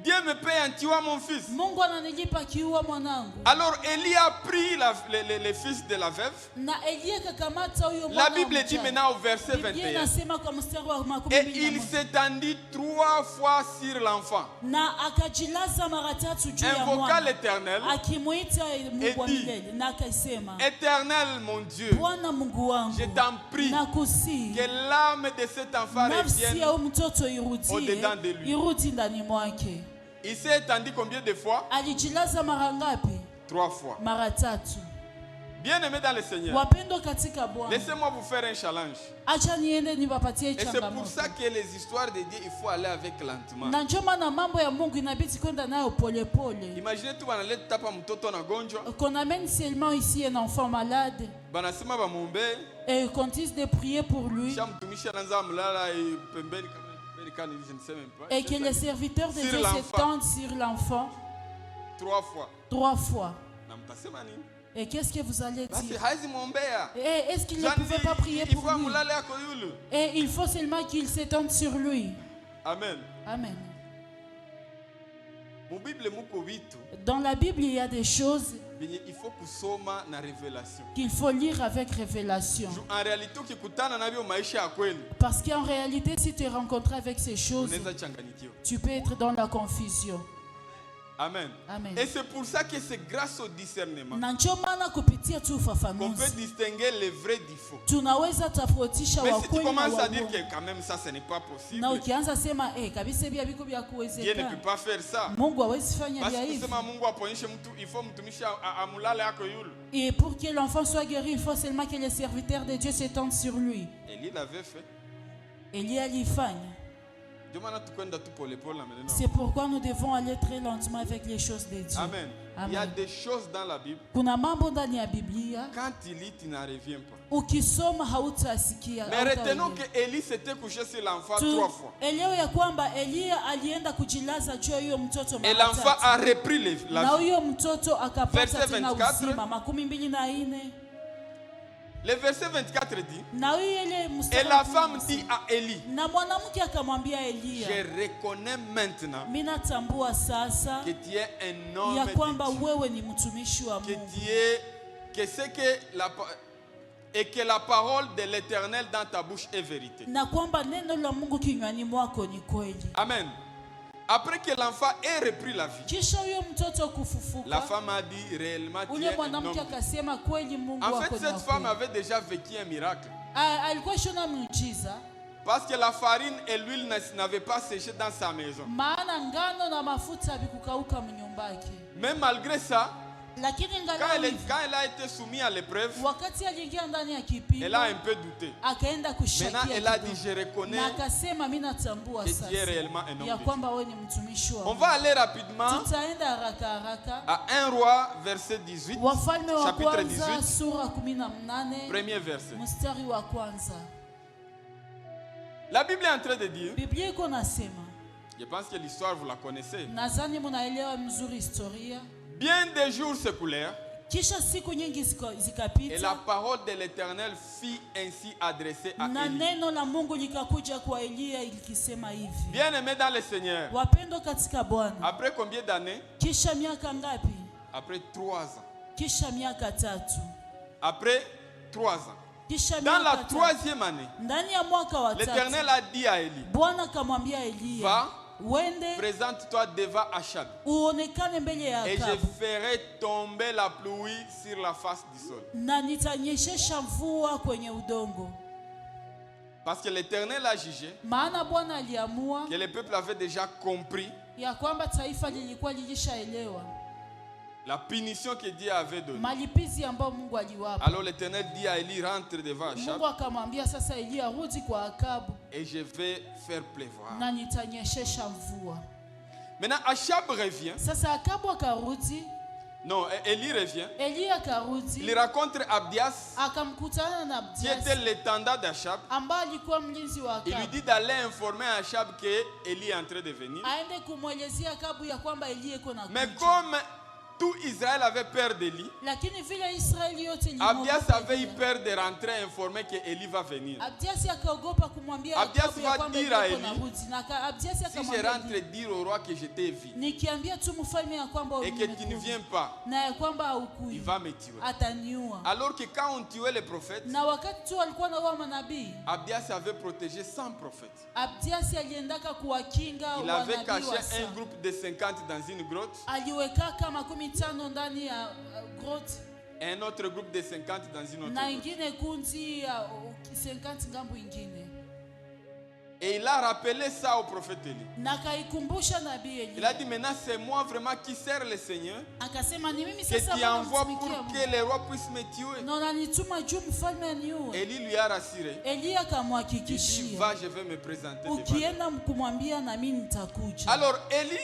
[SPEAKER 3] Dieu me paye en tuant mon fils.
[SPEAKER 2] Mungu ananilipa kiua mwanangu.
[SPEAKER 3] Alors Élie a pris le fils de la veuve.
[SPEAKER 2] Na Elia kakamata huyo
[SPEAKER 3] La
[SPEAKER 2] mwana.
[SPEAKER 3] Bible dit maintenant au verset
[SPEAKER 2] Biblia
[SPEAKER 3] 21.
[SPEAKER 2] inasema kwa mstari wa
[SPEAKER 3] Et
[SPEAKER 2] 21.
[SPEAKER 3] il s'étendit 3 fois sur l'enfant,
[SPEAKER 2] Na akajilaza mara tatu juu ya
[SPEAKER 3] invoqua
[SPEAKER 2] mwana.
[SPEAKER 3] l'Éternel.
[SPEAKER 2] Akimuita Mungu wa
[SPEAKER 3] dit,
[SPEAKER 2] milele na akasema,
[SPEAKER 3] Éternel mon Dieu,
[SPEAKER 2] Bwana Mungu wangu,
[SPEAKER 3] je t'en prie
[SPEAKER 2] nakusihi
[SPEAKER 3] que l'âme de cet enfant
[SPEAKER 2] nafsi ya
[SPEAKER 3] revienne.
[SPEAKER 2] huyu mtoto irudie,
[SPEAKER 3] au-dedans de lui.
[SPEAKER 2] irudi ndani mwake.
[SPEAKER 3] Il s'est étendu combien de fois?
[SPEAKER 2] Alijilaza mara ngapi?
[SPEAKER 3] 3 fois.
[SPEAKER 2] Mara tatu.
[SPEAKER 3] Bien aimé dans le Seigneur,
[SPEAKER 2] Wapendwa katika Bwana,
[SPEAKER 3] laissez-moi vous faire un challenge.
[SPEAKER 2] acha niende niwapatie
[SPEAKER 3] Et c'est pour
[SPEAKER 2] changamoto.
[SPEAKER 3] ça que les histoires de Dieu, il faut aller avec lentement.
[SPEAKER 2] Na ndio maana mambo ya Mungu inabidi kwenda nayo pole pole.
[SPEAKER 3] Imaginez tu banaleta hapa mtoto na gonjwa,
[SPEAKER 2] Qu'on amène seulement ici un enfant malade
[SPEAKER 3] banasema bamumbe,
[SPEAKER 2] et qu'on dise de prier pour lui
[SPEAKER 3] kisha mtumishi anaanza mlala pembeni kama je ne sais même pas.
[SPEAKER 2] et que les serviteurs de
[SPEAKER 3] Sur
[SPEAKER 2] Dieu
[SPEAKER 3] l'enfant.
[SPEAKER 2] s'étendent sur l'enfant
[SPEAKER 3] 3 fois.
[SPEAKER 2] 3 fois.
[SPEAKER 3] Na mtasema nini?
[SPEAKER 2] Et qu'est-ce que vous allez
[SPEAKER 3] Basi
[SPEAKER 2] dire?
[SPEAKER 3] haizi muombea.
[SPEAKER 2] Et est-ce qu'il ne
[SPEAKER 3] Jean
[SPEAKER 2] pouvait
[SPEAKER 3] dit,
[SPEAKER 2] pas prier
[SPEAKER 3] il
[SPEAKER 2] pour
[SPEAKER 3] faut
[SPEAKER 2] lui?
[SPEAKER 3] mulale yako yulu.
[SPEAKER 2] Et il faut seulement qu'il s'étende sur lui.
[SPEAKER 3] Amen.
[SPEAKER 2] Amen.
[SPEAKER 3] Mu Bible muko vitu
[SPEAKER 2] Dans la Bible, il y a des choses
[SPEAKER 3] venye il faut kusoma na revelation.
[SPEAKER 2] qu'il faut lire avec révélation.
[SPEAKER 3] En réalité ukikutana navyo maisha ya kweli,
[SPEAKER 2] Parce qu'en réalité, si tu es rencontré avec ces choses,
[SPEAKER 3] unaweza changanyikiwa.
[SPEAKER 2] tu peux être dans la confusion.
[SPEAKER 3] Amen.
[SPEAKER 2] Amen.
[SPEAKER 3] Et c'est pour ça que c'est grâce au discernement
[SPEAKER 2] Na ndio maana kupitia tu
[SPEAKER 3] qu'on peut
[SPEAKER 2] ufafanuzi
[SPEAKER 3] distinguer le vrai du faux.
[SPEAKER 2] tunaweza tofautisha
[SPEAKER 3] Mais
[SPEAKER 2] wa
[SPEAKER 3] si tu
[SPEAKER 2] kweli na
[SPEAKER 3] commences
[SPEAKER 2] wa
[SPEAKER 3] à dire
[SPEAKER 2] uongo.
[SPEAKER 3] que quand même ça ce n'est pas possible,
[SPEAKER 2] Na ukianza sema kabisa hivi haviko vya
[SPEAKER 3] Dieu ne peut
[SPEAKER 2] kuwezekana,
[SPEAKER 3] pas faire ça.
[SPEAKER 2] Mungu hawezi fanya
[SPEAKER 3] Basi
[SPEAKER 2] vya hivi.
[SPEAKER 3] kusema Mungu aponyeshe mtu, il faut mtumishi amulale yako yulu.
[SPEAKER 2] Et pour que l'enfant soit guéri, il faut seulement que les serviteurs de Dieu s'étendent sur lui.
[SPEAKER 3] Élie l'avait fait.
[SPEAKER 2] Elia alifanya.
[SPEAKER 3] Ndio maana tukwenda tu pole pole na maneno.
[SPEAKER 2] C'est pourquoi nous devons aller très lentement avec les choses de Dieu.
[SPEAKER 3] Amen.
[SPEAKER 2] Amen.
[SPEAKER 3] Il y a des choses dans la Bible,
[SPEAKER 2] Kuna mambo ndani ya Biblia
[SPEAKER 3] quand il lit, tu n'en reviens pas.
[SPEAKER 2] ukisoma hautasikia.
[SPEAKER 3] Mais retenons que Élie s'était couché sur l'enfant 3 fois.
[SPEAKER 2] Elewe ya kwamba Elia alienda kujilaza juu ya huyo mtoto
[SPEAKER 3] Et
[SPEAKER 2] mara
[SPEAKER 3] l'enfant
[SPEAKER 2] tatu.
[SPEAKER 3] a repris
[SPEAKER 2] Na
[SPEAKER 3] la vie.
[SPEAKER 2] huyo mtoto akapata
[SPEAKER 3] Verset
[SPEAKER 2] tena
[SPEAKER 3] 24.
[SPEAKER 2] uzima 24.
[SPEAKER 3] Le verset 24 dit,
[SPEAKER 2] Na huyo ile
[SPEAKER 3] et
[SPEAKER 2] mstari
[SPEAKER 3] la femme dit à Élie,
[SPEAKER 2] na mwanamke akamwambia Elia,
[SPEAKER 3] je reconnais maintenant
[SPEAKER 2] mimi natambua sasa
[SPEAKER 3] que tu es un homme
[SPEAKER 2] ya
[SPEAKER 3] de
[SPEAKER 2] kwamba
[SPEAKER 3] Dieu,
[SPEAKER 2] wewe ni mtumishi wa
[SPEAKER 3] que
[SPEAKER 2] Mungu.
[SPEAKER 3] tu es, que c'est que et que la parole de l'Éternel dans ta bouche est vérité.
[SPEAKER 2] Na kwamba neno la Mungu kinywani mwako ni kweli.
[SPEAKER 3] Amen. Après que l'enfant ait repris la vie,
[SPEAKER 2] Kisha huyo mtoto
[SPEAKER 3] la
[SPEAKER 2] kufufuka,
[SPEAKER 3] femme a dit réellement tu
[SPEAKER 2] ule
[SPEAKER 3] es un
[SPEAKER 2] mwanamke
[SPEAKER 3] homme.
[SPEAKER 2] akasema kweli Mungu
[SPEAKER 3] En
[SPEAKER 2] wako
[SPEAKER 3] fait,
[SPEAKER 2] ni
[SPEAKER 3] cette
[SPEAKER 2] wa
[SPEAKER 3] femme
[SPEAKER 2] kweli.
[SPEAKER 3] avait déjà vécu un miracle.
[SPEAKER 2] Alikuwa shona muujiza,
[SPEAKER 3] Parce que la farine et l'huile n'avaient pas séché dans sa maison.
[SPEAKER 2] maana ngano na mafuta havikukauka mnyumbake.
[SPEAKER 3] Mais malgré ça,
[SPEAKER 2] Lakini
[SPEAKER 3] Quand elle a été soumise à l'épreuve,
[SPEAKER 2] wakati aliingia ndani ya kipimo,
[SPEAKER 3] elle a un peu douté.
[SPEAKER 2] akaenda kushakia.
[SPEAKER 3] Maintenant, elle a dit, je reconnais
[SPEAKER 2] na akasema mimi natambua
[SPEAKER 3] que
[SPEAKER 2] sasa
[SPEAKER 3] tu es réellement un homme
[SPEAKER 2] ya
[SPEAKER 3] de
[SPEAKER 2] kwamba wewe ni mtumishi wa
[SPEAKER 3] On
[SPEAKER 2] Mungu.
[SPEAKER 3] va aller rapidement
[SPEAKER 2] Tutaenda haraka haraka.
[SPEAKER 3] à 1 Roi, verset 18,
[SPEAKER 2] Wafalme wa
[SPEAKER 3] chapitre
[SPEAKER 2] kwanza
[SPEAKER 3] 18,
[SPEAKER 2] sura 18
[SPEAKER 3] premier verset.
[SPEAKER 2] mstari wa kwanza.
[SPEAKER 3] La Bible est en train de dire,
[SPEAKER 2] Biblia iko nasema,
[SPEAKER 3] je pense que l'histoire vous la connaissez.
[SPEAKER 2] nadhani mnaelewa mzuri historia.
[SPEAKER 3] Bien des jours s'écoulèrent
[SPEAKER 2] Kisha siku nyingi
[SPEAKER 3] et la
[SPEAKER 2] zikapita,
[SPEAKER 3] parole de l'Éternel fut ainsi adressée à
[SPEAKER 2] na
[SPEAKER 3] Élie.
[SPEAKER 2] neno la Mungu likakuja kwa Eliya likisema hivi.
[SPEAKER 3] Bien-aimés dans le Seigneur,
[SPEAKER 2] Wapendwa katika Bwana,
[SPEAKER 3] après combien d'années?
[SPEAKER 2] kisha miaka ngapi?
[SPEAKER 3] Après 3 ans.
[SPEAKER 2] Kisha miaka 3.
[SPEAKER 3] Après 3 ans.
[SPEAKER 2] Kisha
[SPEAKER 3] Dans la
[SPEAKER 2] miaka 3.
[SPEAKER 3] 3e année,
[SPEAKER 2] Ndani ya mwaka wa 3,
[SPEAKER 3] l'Éternel a dit à Élie,
[SPEAKER 2] Bwana akamwambia Eliya,
[SPEAKER 3] va,
[SPEAKER 2] wende
[SPEAKER 3] présente-toi devant Achab
[SPEAKER 2] uonekane mbele ya
[SPEAKER 3] et je
[SPEAKER 2] Akabu,
[SPEAKER 3] ferai tomber la pluie sur la face du sol.
[SPEAKER 2] na nitanyeshesha mvua kwenye udongo.
[SPEAKER 3] Parce que l'Éternel a jugé
[SPEAKER 2] Maana Bwana aliamua
[SPEAKER 3] que le peuple avait déjà compris
[SPEAKER 2] ya kwamba taifa lilikuwa lilishaelewa
[SPEAKER 3] la punition que Dieu avait donnée.
[SPEAKER 2] malipizi ambayo Mungu aliwapa.
[SPEAKER 3] Alors l'Éternel dit à Élie, rentre devant Achab
[SPEAKER 2] Mungu akamwambia sasa Eliya, rudi kwa Akabu
[SPEAKER 3] et je vais faire pleuvoir.
[SPEAKER 2] na nitanyeshesha mvua.
[SPEAKER 3] Maintenant, Achab revient.
[SPEAKER 2] Sasa Akabu akarudi,
[SPEAKER 3] Non, Élie revient.
[SPEAKER 2] Eliya
[SPEAKER 3] Il
[SPEAKER 2] akarudi,
[SPEAKER 3] rencontre Abdias,
[SPEAKER 2] akamkutana na
[SPEAKER 3] qui était
[SPEAKER 2] Abdias
[SPEAKER 3] l'étendard d'Achab.
[SPEAKER 2] ambaye alikuwa mlinzi wa
[SPEAKER 3] Il lui
[SPEAKER 2] Akabu,
[SPEAKER 3] dit d'aller informer Achab que Élie est en train de venir.
[SPEAKER 2] aende kumwelezea Akabu ya kwamba Eliya iko na
[SPEAKER 3] Mais
[SPEAKER 2] kuja.
[SPEAKER 3] comme tout Israël avait peur d'Élie,
[SPEAKER 2] Lakini vile Israeli yote
[SPEAKER 3] Abdias
[SPEAKER 2] ilimwogopa
[SPEAKER 3] avait eu
[SPEAKER 2] Eliya,
[SPEAKER 3] peur de rentrer informer que Élie va venir.
[SPEAKER 2] Abdias akaogopa kumwambia
[SPEAKER 3] Abdias
[SPEAKER 2] Akabu ya
[SPEAKER 3] va
[SPEAKER 2] kwamba
[SPEAKER 3] dire à
[SPEAKER 2] Eliya iko na
[SPEAKER 3] Eli,
[SPEAKER 2] rudi. Na Abdias
[SPEAKER 3] Si je
[SPEAKER 2] akamwambia
[SPEAKER 3] rentre
[SPEAKER 2] Eliya,
[SPEAKER 3] dire au roi que je t'ai vu
[SPEAKER 2] nikiambia tu mfalme ya kwamba
[SPEAKER 3] et que tu ne
[SPEAKER 2] nimekuja,
[SPEAKER 3] viens pas,
[SPEAKER 2] na ya kwamba
[SPEAKER 3] il
[SPEAKER 2] haukuja,
[SPEAKER 3] va me tuer.
[SPEAKER 2] ataniua.
[SPEAKER 3] Alors que quand on tuait les prophètes,
[SPEAKER 2] Na wakati tu alikuwa na manabii,
[SPEAKER 3] Abdias avait protégé 100 prophètes.
[SPEAKER 2] Abdias aliendaka kuwakinga
[SPEAKER 3] Il avait
[SPEAKER 2] wanabii
[SPEAKER 3] caché
[SPEAKER 2] wa
[SPEAKER 3] un
[SPEAKER 2] saa.
[SPEAKER 3] groupe de 50 dans une grotte,
[SPEAKER 2] Aliwekaka 50 ndani ya grotte
[SPEAKER 3] et un autre groupe de 50 dans une autre
[SPEAKER 2] na
[SPEAKER 3] grotte.
[SPEAKER 2] ingine kundi ya 50 ngambo ingine,
[SPEAKER 3] Et il a rappelé ça au prophète Élie.
[SPEAKER 2] na kaikumbusha nabii
[SPEAKER 3] Il
[SPEAKER 2] Eliya.
[SPEAKER 3] a dit maintenant c'est moi vraiment qui sert le Seigneur,
[SPEAKER 2] Akasema ni mimi
[SPEAKER 3] que
[SPEAKER 2] sasa
[SPEAKER 3] tu
[SPEAKER 2] Bwana
[SPEAKER 3] envoies pour
[SPEAKER 2] mtumikia Mungu.
[SPEAKER 3] que le roi puisse me tuer.
[SPEAKER 2] Na unanituma juu mfalme aniue.
[SPEAKER 3] Élie lui a rassuré.
[SPEAKER 2] Eliya
[SPEAKER 3] Il dit
[SPEAKER 2] akamhakikishia,
[SPEAKER 3] va, je vais me présenter devant lui.
[SPEAKER 2] ukienda kumwambia na mimi nitakuja.
[SPEAKER 3] Alors Élie,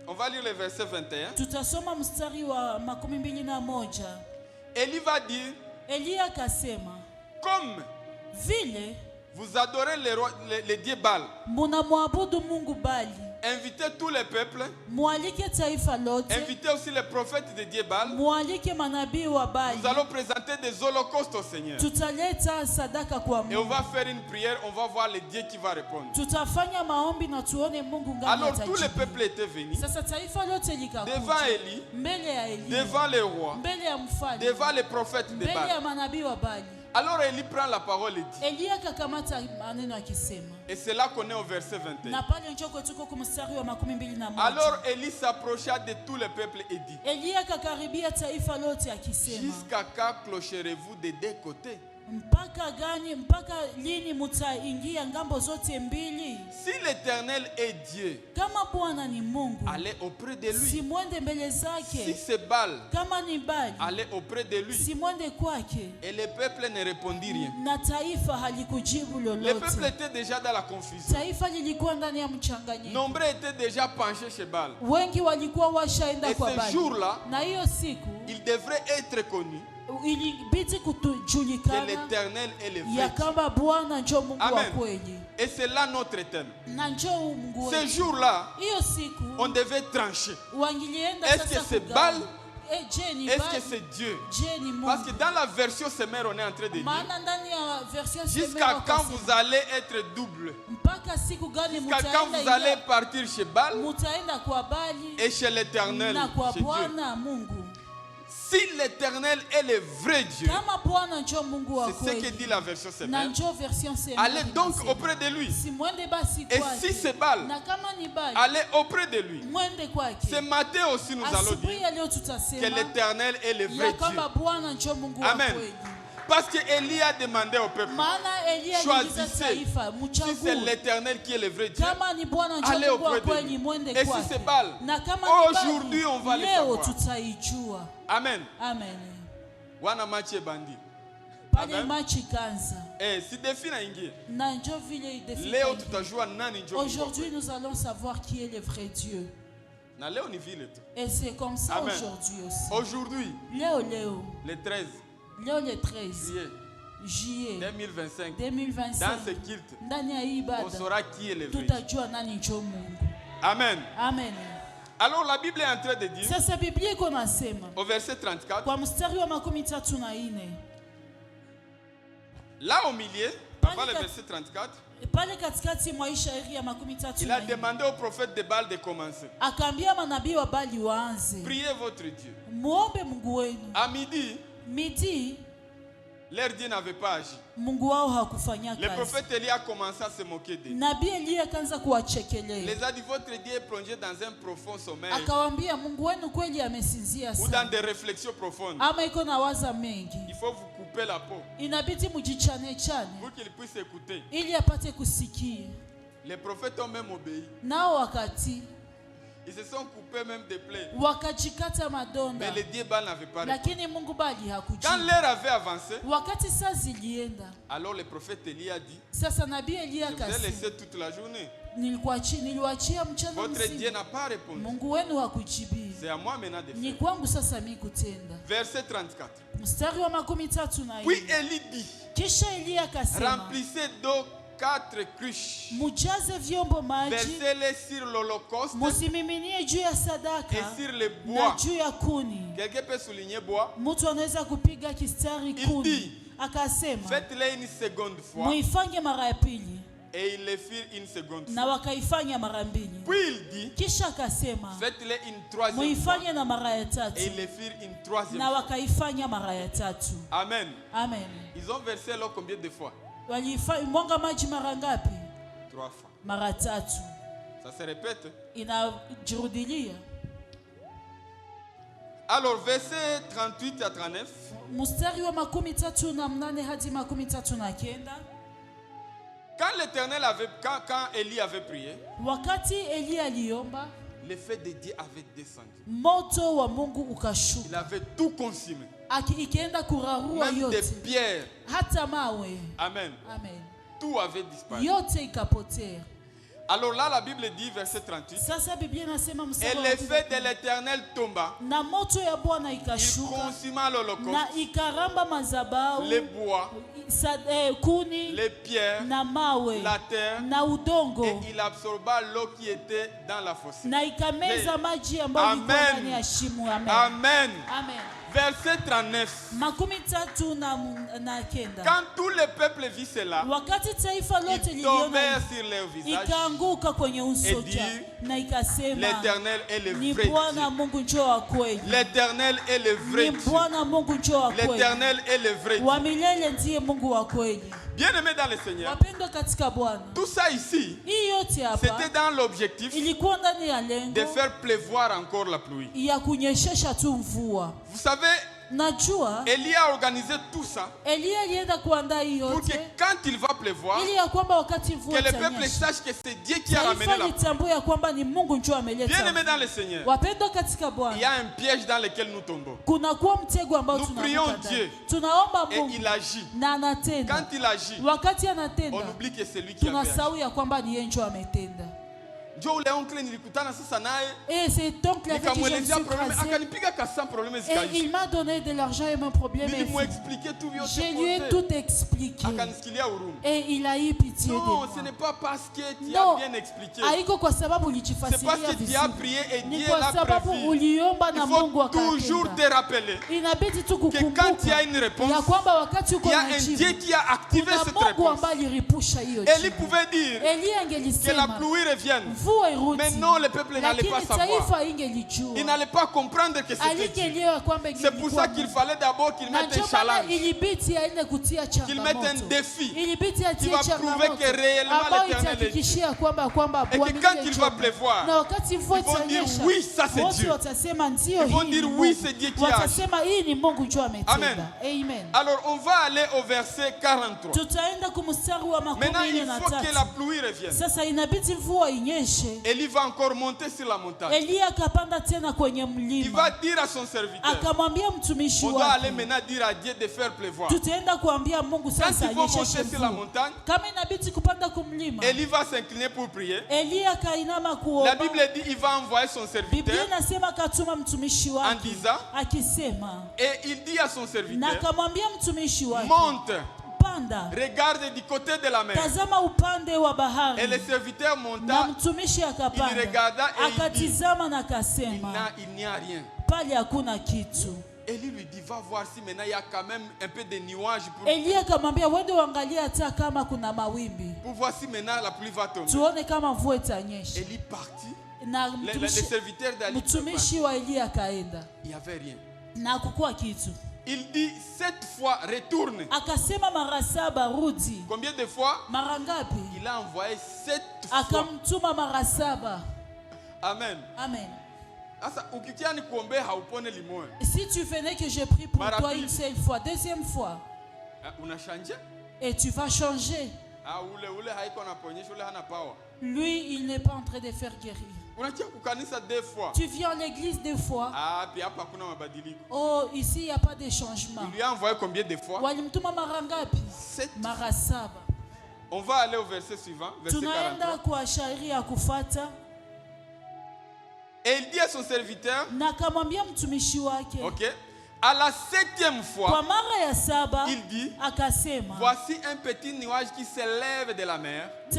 [SPEAKER 3] on va lire le verset 21.
[SPEAKER 2] Tutasoma mstari wa 21.
[SPEAKER 3] Élie va dire,
[SPEAKER 2] Eliya akasema,
[SPEAKER 3] comme
[SPEAKER 2] vile
[SPEAKER 3] vous adorez les dieux Baal,
[SPEAKER 2] munamwabudu Mungu Bali,
[SPEAKER 3] invitez tous les peuples,
[SPEAKER 2] mwalike taifa lote,
[SPEAKER 3] invitez aussi les prophètes de Dieu Baal.
[SPEAKER 2] mwalike manabii wa Bali.
[SPEAKER 3] Nous allons présenter des holocaustes au Seigneur.
[SPEAKER 2] Tutaleta sadaka kwa
[SPEAKER 3] Et on
[SPEAKER 2] Mungu.
[SPEAKER 3] va faire une prière, on va voir le Dieu qui va répondre.
[SPEAKER 2] Tutafanya maombi na tuone Mungu ngani
[SPEAKER 3] Alors tous les
[SPEAKER 2] atajibu.
[SPEAKER 3] peuples étaient venus
[SPEAKER 2] Sasa taifa lote
[SPEAKER 3] devant
[SPEAKER 2] likakuja
[SPEAKER 3] Élie,
[SPEAKER 2] mbele ya Eliya,
[SPEAKER 3] devant les rois,
[SPEAKER 2] mbele ya mfalme,
[SPEAKER 3] devant les prophètes de
[SPEAKER 2] mbele ya
[SPEAKER 3] Baal.
[SPEAKER 2] manabii wa Bali.
[SPEAKER 3] Alors Élie prend la parole et dit,
[SPEAKER 2] Eliya akakamata maneno akisema,
[SPEAKER 3] et c'est là qu'on est au verset 21.
[SPEAKER 2] na pale njoko tuko kumstari wa 21.
[SPEAKER 3] Alors Élie s'approcha de tous les peuples et dit,
[SPEAKER 2] Eliya akakaribia taifa lote akisema,
[SPEAKER 3] jusqu'à quand clocherez-vous des deux côtés?
[SPEAKER 2] mpaka gani, mpaka lini mutaingia ngambo zote mbili?
[SPEAKER 3] Si l'Éternel est Dieu,
[SPEAKER 2] Kama Bwana ni Mungu,
[SPEAKER 3] allez auprès de lui.
[SPEAKER 2] simwende mbele
[SPEAKER 3] Si
[SPEAKER 2] zake.
[SPEAKER 3] c'est Baal,
[SPEAKER 2] Kama ni Bali,
[SPEAKER 3] allez auprès de lui.
[SPEAKER 2] simwende kwake.
[SPEAKER 3] Et le peuple ne répondit rien.
[SPEAKER 2] Na taifa halikujibu
[SPEAKER 3] Le peuple
[SPEAKER 2] lolote.
[SPEAKER 3] était déjà dans la confusion.
[SPEAKER 2] Taifa lilikuwa ndani ya mchanganyiko,
[SPEAKER 3] Nombreux étaient déjà penchés chez Baal.
[SPEAKER 2] wengi walikuwa washaenda
[SPEAKER 3] Et
[SPEAKER 2] kwa
[SPEAKER 3] ce
[SPEAKER 2] Bali.
[SPEAKER 3] jour-là,
[SPEAKER 2] Na hiyo siku
[SPEAKER 3] il devrait être connu
[SPEAKER 2] ilibidi
[SPEAKER 3] que
[SPEAKER 2] kujulikana
[SPEAKER 3] l'Éternel est le
[SPEAKER 2] ya
[SPEAKER 3] vrai Dieu.
[SPEAKER 2] kama Bwana njo Mungu wa
[SPEAKER 3] Amen.
[SPEAKER 2] kweli,
[SPEAKER 3] Et c'est là notre thème.
[SPEAKER 2] na njo Mungu
[SPEAKER 3] Ce
[SPEAKER 2] wetu.
[SPEAKER 3] jour-là,
[SPEAKER 2] Hiyo siku
[SPEAKER 3] on devait trancher.
[SPEAKER 2] wangilienda
[SPEAKER 3] Est-ce
[SPEAKER 2] sasa
[SPEAKER 3] que c'est
[SPEAKER 2] kugawa.
[SPEAKER 3] Baal?
[SPEAKER 2] Je ni
[SPEAKER 3] Est-ce que
[SPEAKER 2] Bali?
[SPEAKER 3] c'est Dieu?
[SPEAKER 2] Je ni
[SPEAKER 3] Parce que
[SPEAKER 2] Mungu?
[SPEAKER 3] dans la version Semeur, on est en train de dire,
[SPEAKER 2] Maana ndani ya version
[SPEAKER 3] jusqu'à
[SPEAKER 2] Semero
[SPEAKER 3] quand
[SPEAKER 2] wakasema,
[SPEAKER 3] vous allez être double?
[SPEAKER 2] mpaka siku gani
[SPEAKER 3] Jusqu'à quand vous
[SPEAKER 2] mutaenda
[SPEAKER 3] allez partir chez Baal
[SPEAKER 2] mutaenda kwa Bali
[SPEAKER 3] et chez l'Éternel,
[SPEAKER 2] na kwa
[SPEAKER 3] chez Dieu?
[SPEAKER 2] Bwana Mungu?
[SPEAKER 3] Si l'Éternel est le vrai Dieu,
[SPEAKER 2] Kama Bwana njo Mungu wa
[SPEAKER 3] c'est ce que
[SPEAKER 2] kweli,
[SPEAKER 3] dit la version
[SPEAKER 2] na
[SPEAKER 3] Semeur,
[SPEAKER 2] njo version Semero
[SPEAKER 3] allez donc
[SPEAKER 2] inasema,
[SPEAKER 3] auprès de lui.
[SPEAKER 2] simwende basi
[SPEAKER 3] Et
[SPEAKER 2] kwake.
[SPEAKER 3] si c'est Baal,
[SPEAKER 2] Na kama ni Bali,
[SPEAKER 3] allez auprès de lui.
[SPEAKER 2] mwende kwake.
[SPEAKER 3] Ce matin aussi, nous allons
[SPEAKER 2] Asubuhi
[SPEAKER 3] dire
[SPEAKER 2] ya leo
[SPEAKER 3] que
[SPEAKER 2] tutasema
[SPEAKER 3] l'Éternel est le vrai
[SPEAKER 2] ya
[SPEAKER 3] Dieu.
[SPEAKER 2] kwamba Bwana njo Mungu wa
[SPEAKER 3] Amen.
[SPEAKER 2] kweli.
[SPEAKER 3] Parce que Élie a demandé au peuple,
[SPEAKER 2] Maana Elia aliuliza
[SPEAKER 3] choisissez,
[SPEAKER 2] taifa,
[SPEAKER 3] si c'est
[SPEAKER 2] mchague.
[SPEAKER 3] l'Éternel qui est le vrai Dieu,
[SPEAKER 2] Kama ni Bwana
[SPEAKER 3] allez
[SPEAKER 2] njoo kwa
[SPEAKER 3] auprès de
[SPEAKER 2] kweli
[SPEAKER 3] lui.
[SPEAKER 2] mwende
[SPEAKER 3] Et si
[SPEAKER 2] kwake.
[SPEAKER 3] c'est Baal,
[SPEAKER 2] Na kama ni Baali,
[SPEAKER 3] aujourd'hui on va le
[SPEAKER 2] leo
[SPEAKER 3] savoir.
[SPEAKER 2] tutaijua.
[SPEAKER 3] Amen.
[SPEAKER 2] Amen.
[SPEAKER 3] Wana machi bandi.
[SPEAKER 2] Pale
[SPEAKER 3] Amen.
[SPEAKER 2] machi kanza.
[SPEAKER 3] Si défi na ingie.
[SPEAKER 2] Na njoo vile idefika.
[SPEAKER 3] Leo tutajua nani njoo.
[SPEAKER 2] Aujourd'hui, nous allons savoir qui est le vrai Dieu.
[SPEAKER 3] Na leo ni vile tu.
[SPEAKER 2] Et c'est comme ça
[SPEAKER 3] Amen.
[SPEAKER 2] aujourd'hui aussi.
[SPEAKER 3] Aujourd'hui,
[SPEAKER 2] Léo.
[SPEAKER 3] le 13
[SPEAKER 2] Léo le 13
[SPEAKER 3] juillet
[SPEAKER 2] juillet
[SPEAKER 3] 2025,
[SPEAKER 2] 2025.
[SPEAKER 3] dans ce culte,
[SPEAKER 2] Ndani ya
[SPEAKER 3] on
[SPEAKER 2] ibada
[SPEAKER 3] saura qui est le vrai Dieu.
[SPEAKER 2] tutajua nani njoo Mungu.
[SPEAKER 3] Amen.
[SPEAKER 2] Amen.
[SPEAKER 3] Alors la Bible est en train de dire,
[SPEAKER 2] Sasa Biblia iko nasema
[SPEAKER 3] au verset 34,
[SPEAKER 2] kwa mstari wa 34,
[SPEAKER 3] là au milieu, avant le verset 34,
[SPEAKER 2] pale katikati mwa shairi ya
[SPEAKER 3] il a
[SPEAKER 2] 34,
[SPEAKER 3] demandé au prophète de Baal de commencer.
[SPEAKER 2] akaambia manabii wa Bali waanze.
[SPEAKER 3] Priez votre Dieu.
[SPEAKER 2] Muombe Mungu wenu.
[SPEAKER 3] À midi,
[SPEAKER 2] Midi
[SPEAKER 3] leur Dieu n'avait pas agi.
[SPEAKER 2] Mungu wao hakufanya
[SPEAKER 3] Le
[SPEAKER 2] kazi.
[SPEAKER 3] prophète Élie a commencé à se moquer d'eux.
[SPEAKER 2] Nabii Elia akaanza
[SPEAKER 3] Il
[SPEAKER 2] kuwachekelea.
[SPEAKER 3] les a dit, votre Dieu est plongé dans un profond sommeil
[SPEAKER 2] Akawaambia Mungu wenu kweli amesinzia
[SPEAKER 3] ou dans
[SPEAKER 2] sana.
[SPEAKER 3] des réflexions profondes.
[SPEAKER 2] Ama iko na waza mengi.
[SPEAKER 3] Il faut vous couper la peau
[SPEAKER 2] Inabidi mujichane chane
[SPEAKER 3] pour qu'il puisse écouter.
[SPEAKER 2] ili apate kusikia.
[SPEAKER 3] Les prophètes ont même obéi.
[SPEAKER 2] Nao wakati
[SPEAKER 3] Ils se sont coupés même des plaies.
[SPEAKER 2] wakajikata madonda.
[SPEAKER 3] Mais le Dieu Baal n'avait pas répondu.
[SPEAKER 2] Lakini Mungu Bali
[SPEAKER 3] Quand
[SPEAKER 2] hakujibu.
[SPEAKER 3] l'heure avait avancé,
[SPEAKER 2] Wakati saa zilienda,
[SPEAKER 3] alors le prophète Élie a dit,
[SPEAKER 2] sasa nabii Elia
[SPEAKER 3] je vous ai
[SPEAKER 2] akasema,
[SPEAKER 3] laissé toute la journée.
[SPEAKER 2] niliwaachia mchana
[SPEAKER 3] Votre Dieu
[SPEAKER 2] mzima.
[SPEAKER 3] n'a pas répondu.
[SPEAKER 2] Mungu wenu hakujibia.
[SPEAKER 3] C'est à moi maintenant de
[SPEAKER 2] Ni
[SPEAKER 3] faire.
[SPEAKER 2] kwangu sasa mimi kutenda.
[SPEAKER 3] Verset 34.
[SPEAKER 2] Mstari wa 34.
[SPEAKER 3] Puis Élie dit,
[SPEAKER 2] Kisha Elia akasema,
[SPEAKER 3] remplissez d'eau 4 cruches.
[SPEAKER 2] mujaze vyombo maji,
[SPEAKER 3] Versez-les sur l'holocauste
[SPEAKER 2] musimiminie juu ya sadaka
[SPEAKER 3] et sur le
[SPEAKER 2] na
[SPEAKER 3] bois.
[SPEAKER 2] juu ya kuni.
[SPEAKER 3] Quelqu'un peut souligner bois.
[SPEAKER 2] Mtu anaweza kupiga kistari
[SPEAKER 3] Il
[SPEAKER 2] kuni.
[SPEAKER 3] dit,
[SPEAKER 2] Akasema,
[SPEAKER 3] faites-les une seconde fois.
[SPEAKER 2] muifanye mara ya pili,
[SPEAKER 3] Et ils les firent une seconde
[SPEAKER 2] na
[SPEAKER 3] fois.
[SPEAKER 2] wakaifanya mara mbili.
[SPEAKER 3] Puis il dit,
[SPEAKER 2] Kisha akasema,
[SPEAKER 3] faites-les une troisième fois.
[SPEAKER 2] muifanye na mara ya
[SPEAKER 3] Et
[SPEAKER 2] tatu,
[SPEAKER 3] ils les firent une troisième
[SPEAKER 2] na
[SPEAKER 3] fois.
[SPEAKER 2] wakaifanya mara ya tatu.
[SPEAKER 3] Amen.
[SPEAKER 2] Amen.
[SPEAKER 3] Ils ont versé l'eau combien de fois?
[SPEAKER 2] Mwanga maji mara ngapi?
[SPEAKER 3] 3 fois.
[SPEAKER 2] Mara tatu.
[SPEAKER 3] Ça se répète.
[SPEAKER 2] Inajirudilia.
[SPEAKER 3] Alors, versets 38 à 39.
[SPEAKER 2] Mstari wa 38 hadi 39.
[SPEAKER 3] Quand l'Éternel avait, quand Élie avait prié,
[SPEAKER 2] Wakati Elia aliomba,
[SPEAKER 3] le feu de Dieu avait descendu.
[SPEAKER 2] moto wa Mungu
[SPEAKER 3] Il
[SPEAKER 2] ukashuka.
[SPEAKER 3] avait tout consumé.
[SPEAKER 2] Ikienda kurarua
[SPEAKER 3] Même des
[SPEAKER 2] yote.
[SPEAKER 3] pierres.
[SPEAKER 2] Hata mawe.
[SPEAKER 3] Amen.
[SPEAKER 2] Amen.
[SPEAKER 3] Tout avait disparu.
[SPEAKER 2] Yote ikapotea.
[SPEAKER 3] Alors là, la Bible dit, verset 38.
[SPEAKER 2] Sasa Biblia inasema
[SPEAKER 3] Et
[SPEAKER 2] mstari wa
[SPEAKER 3] le feu de l'Éternel tomba.
[SPEAKER 2] na moto ya Bwana
[SPEAKER 3] Il
[SPEAKER 2] ikashuka
[SPEAKER 3] consuma l'holocauste,
[SPEAKER 2] na ikaramba mazabau,
[SPEAKER 3] les bois,
[SPEAKER 2] kuni
[SPEAKER 3] les pierres,
[SPEAKER 2] na mawe
[SPEAKER 3] la terre,
[SPEAKER 2] na udongo,
[SPEAKER 3] et il absorba l'eau qui était dans la fossée.
[SPEAKER 2] na ikameza maji ambayo ilikuwa
[SPEAKER 3] Amen.
[SPEAKER 2] ndani ya shimo. Amen.
[SPEAKER 3] Amen.
[SPEAKER 2] Amen.
[SPEAKER 3] Verset 39.
[SPEAKER 2] 39.
[SPEAKER 3] Quand tout le peuple vit cela,
[SPEAKER 2] Wakati taifa lote
[SPEAKER 3] ils
[SPEAKER 2] liliona
[SPEAKER 3] tombèrent sur leur visage.
[SPEAKER 2] ikaanguka kwenye uso
[SPEAKER 3] Et dit,
[SPEAKER 2] na ikasema,
[SPEAKER 3] L'Éternel est le
[SPEAKER 2] ni
[SPEAKER 3] vrai
[SPEAKER 2] Bwana
[SPEAKER 3] Dieu.
[SPEAKER 2] Mungu njoo wa kweli.
[SPEAKER 3] L'Éternel est le vrai
[SPEAKER 2] Ni
[SPEAKER 3] Dieu.
[SPEAKER 2] Bwana Mungu njoo wa kweli.
[SPEAKER 3] L'Éternel est le vrai
[SPEAKER 2] Wa
[SPEAKER 3] Dieu.
[SPEAKER 2] milele ndiye Mungu wa kweli.
[SPEAKER 3] Bien-aimés dans le Seigneur,
[SPEAKER 2] Wapendwa katika Bwana,
[SPEAKER 3] tout ça ici,
[SPEAKER 2] hii yote hapa
[SPEAKER 3] c'était dans l'objectif
[SPEAKER 2] ilikuwa ndani ya lengo
[SPEAKER 3] de faire pleuvoir encore la pluie.
[SPEAKER 2] ya kunyeshesha tu mvua.
[SPEAKER 3] Vous savez,
[SPEAKER 2] Najua
[SPEAKER 3] Élie a organisé tout ça
[SPEAKER 2] Elia alienda kuandaa hii
[SPEAKER 3] pour que
[SPEAKER 2] yote
[SPEAKER 3] quand il va pleuvoir,
[SPEAKER 2] ili ya kwamba wakati
[SPEAKER 3] que
[SPEAKER 2] mvua
[SPEAKER 3] le peuple
[SPEAKER 2] itanyesha,
[SPEAKER 3] sache que c'est Dieu qui a ramené
[SPEAKER 2] taifa
[SPEAKER 3] la pluie.
[SPEAKER 2] litambue ya kwamba ni Mungu njoo ameleta.
[SPEAKER 3] Bien-aimés dans le Seigneur,
[SPEAKER 2] Wapendwa katika
[SPEAKER 3] il y
[SPEAKER 2] Bwana,
[SPEAKER 3] a un piège dans lequel nous tombons.
[SPEAKER 2] kuna kuwa mtego ambao
[SPEAKER 3] Nous
[SPEAKER 2] tunaanguka
[SPEAKER 3] prions
[SPEAKER 2] ndani.
[SPEAKER 3] Dieu.
[SPEAKER 2] Tunaomba
[SPEAKER 3] Et
[SPEAKER 2] Mungu
[SPEAKER 3] il agit.
[SPEAKER 2] na anatenda.
[SPEAKER 3] Quand il agit,
[SPEAKER 2] Wakati
[SPEAKER 3] on
[SPEAKER 2] anatenda
[SPEAKER 3] oublie que c'est lui qui a agi.
[SPEAKER 2] tunasahau ya kwamba ni yeye njoo ametenda.
[SPEAKER 3] Njoo ule oncle nilikutana sasa naye,
[SPEAKER 2] Et c'est donc la vie que je me
[SPEAKER 3] nikamwelezea
[SPEAKER 2] suis
[SPEAKER 3] problème,
[SPEAKER 2] tracée.
[SPEAKER 3] akanipiga kasa problème
[SPEAKER 2] Et
[SPEAKER 3] zikaisha.
[SPEAKER 2] il m'a donné de l'argent et mon problème est fini.
[SPEAKER 3] Nilimwexpliquer tout vyote
[SPEAKER 2] Je lui ai
[SPEAKER 3] pote.
[SPEAKER 2] tout expliqué.
[SPEAKER 3] Akanisikilia huruma.
[SPEAKER 2] Et il a eu pitié de
[SPEAKER 3] Non,
[SPEAKER 2] moi.
[SPEAKER 3] ce n'est pas parce que tu
[SPEAKER 2] Non.
[SPEAKER 3] as bien expliqué.
[SPEAKER 2] Haiko kwa sababu
[SPEAKER 3] C'est parce
[SPEAKER 2] ulijifasiria
[SPEAKER 3] que tu as
[SPEAKER 2] vizuri.
[SPEAKER 3] prié et
[SPEAKER 2] Ni
[SPEAKER 3] Dieu
[SPEAKER 2] kwa
[SPEAKER 3] l'a
[SPEAKER 2] sababu
[SPEAKER 3] prévu.
[SPEAKER 2] uliomba na
[SPEAKER 3] Il
[SPEAKER 2] Mungu
[SPEAKER 3] faut toujours
[SPEAKER 2] akatenda.
[SPEAKER 3] te rappeler
[SPEAKER 2] Inabidi tu
[SPEAKER 3] que quand il y
[SPEAKER 2] kukumbuka
[SPEAKER 3] a une réponse,
[SPEAKER 2] ya kwamba wakati uko
[SPEAKER 3] il y a
[SPEAKER 2] na
[SPEAKER 3] un
[SPEAKER 2] jibu,
[SPEAKER 3] Dieu qui a activé
[SPEAKER 2] kuna
[SPEAKER 3] cette
[SPEAKER 2] Mungu
[SPEAKER 3] réponse.
[SPEAKER 2] ambaye aliripusha hiyo
[SPEAKER 3] Élie
[SPEAKER 2] jibu.
[SPEAKER 3] pouvait dire
[SPEAKER 2] Elia
[SPEAKER 3] que la
[SPEAKER 2] angelisema
[SPEAKER 3] pluie revienne. Mais non, le peuple n'allait pas savoir. Il n'allait pas comprendre que c'était Dieu. C'est pour ça qu'il fallait d'abord qu'il mette un challenge, qu'il mette un défi, qui va prouver que réellement l'Éternel est Dieu. Et que quand il va pleuvoir, ils vont dire oui, ça c'est Dieu. Ils vont dire oui, c'est Dieu qui a agi. Amen. Alors on va aller au verset 43. Maintenant il faut que la pluie revienne. Élie va encore monter sur la montagne. Il va dire à son serviteur, on doit aller maintenant dire à Dieu de faire pleuvoir. Quand ils vont monter sur la montagne, Élie va s'incliner pour prier. La Bible dit il va envoyer son serviteur en disant, et il dit à son serviteur, monte, regarde du côté de la mer. Et le serviteur monta, il regarda et il dit, il n'y a rien. Élie lui dit, va voir si maintenant il y a quand même un peu de nuages pour voir si maintenant la pluie va tomber. Élie partit. Le serviteur d'Élie, il n'y avait rien. Il dit 7 fois retourne. Combien de fois? Il a envoyé 7 fois. Amen.
[SPEAKER 2] Amen.
[SPEAKER 3] Si
[SPEAKER 2] tu venais que je prie pour toi une seule fois, deuxième fois, et tu vas changer. Lui, il n'est pas en train de faire guérir. Tu viens à l'église 2 fois. Oh, ici il n'y a pas de changement.
[SPEAKER 3] Il lui a envoyé combien de fois? 7. On va aller au verset suivant, verset 43. Et il dit à son serviteur, ok, à la 7e fois, il dit, voici un petit nuage qui s'élève de la mer. Et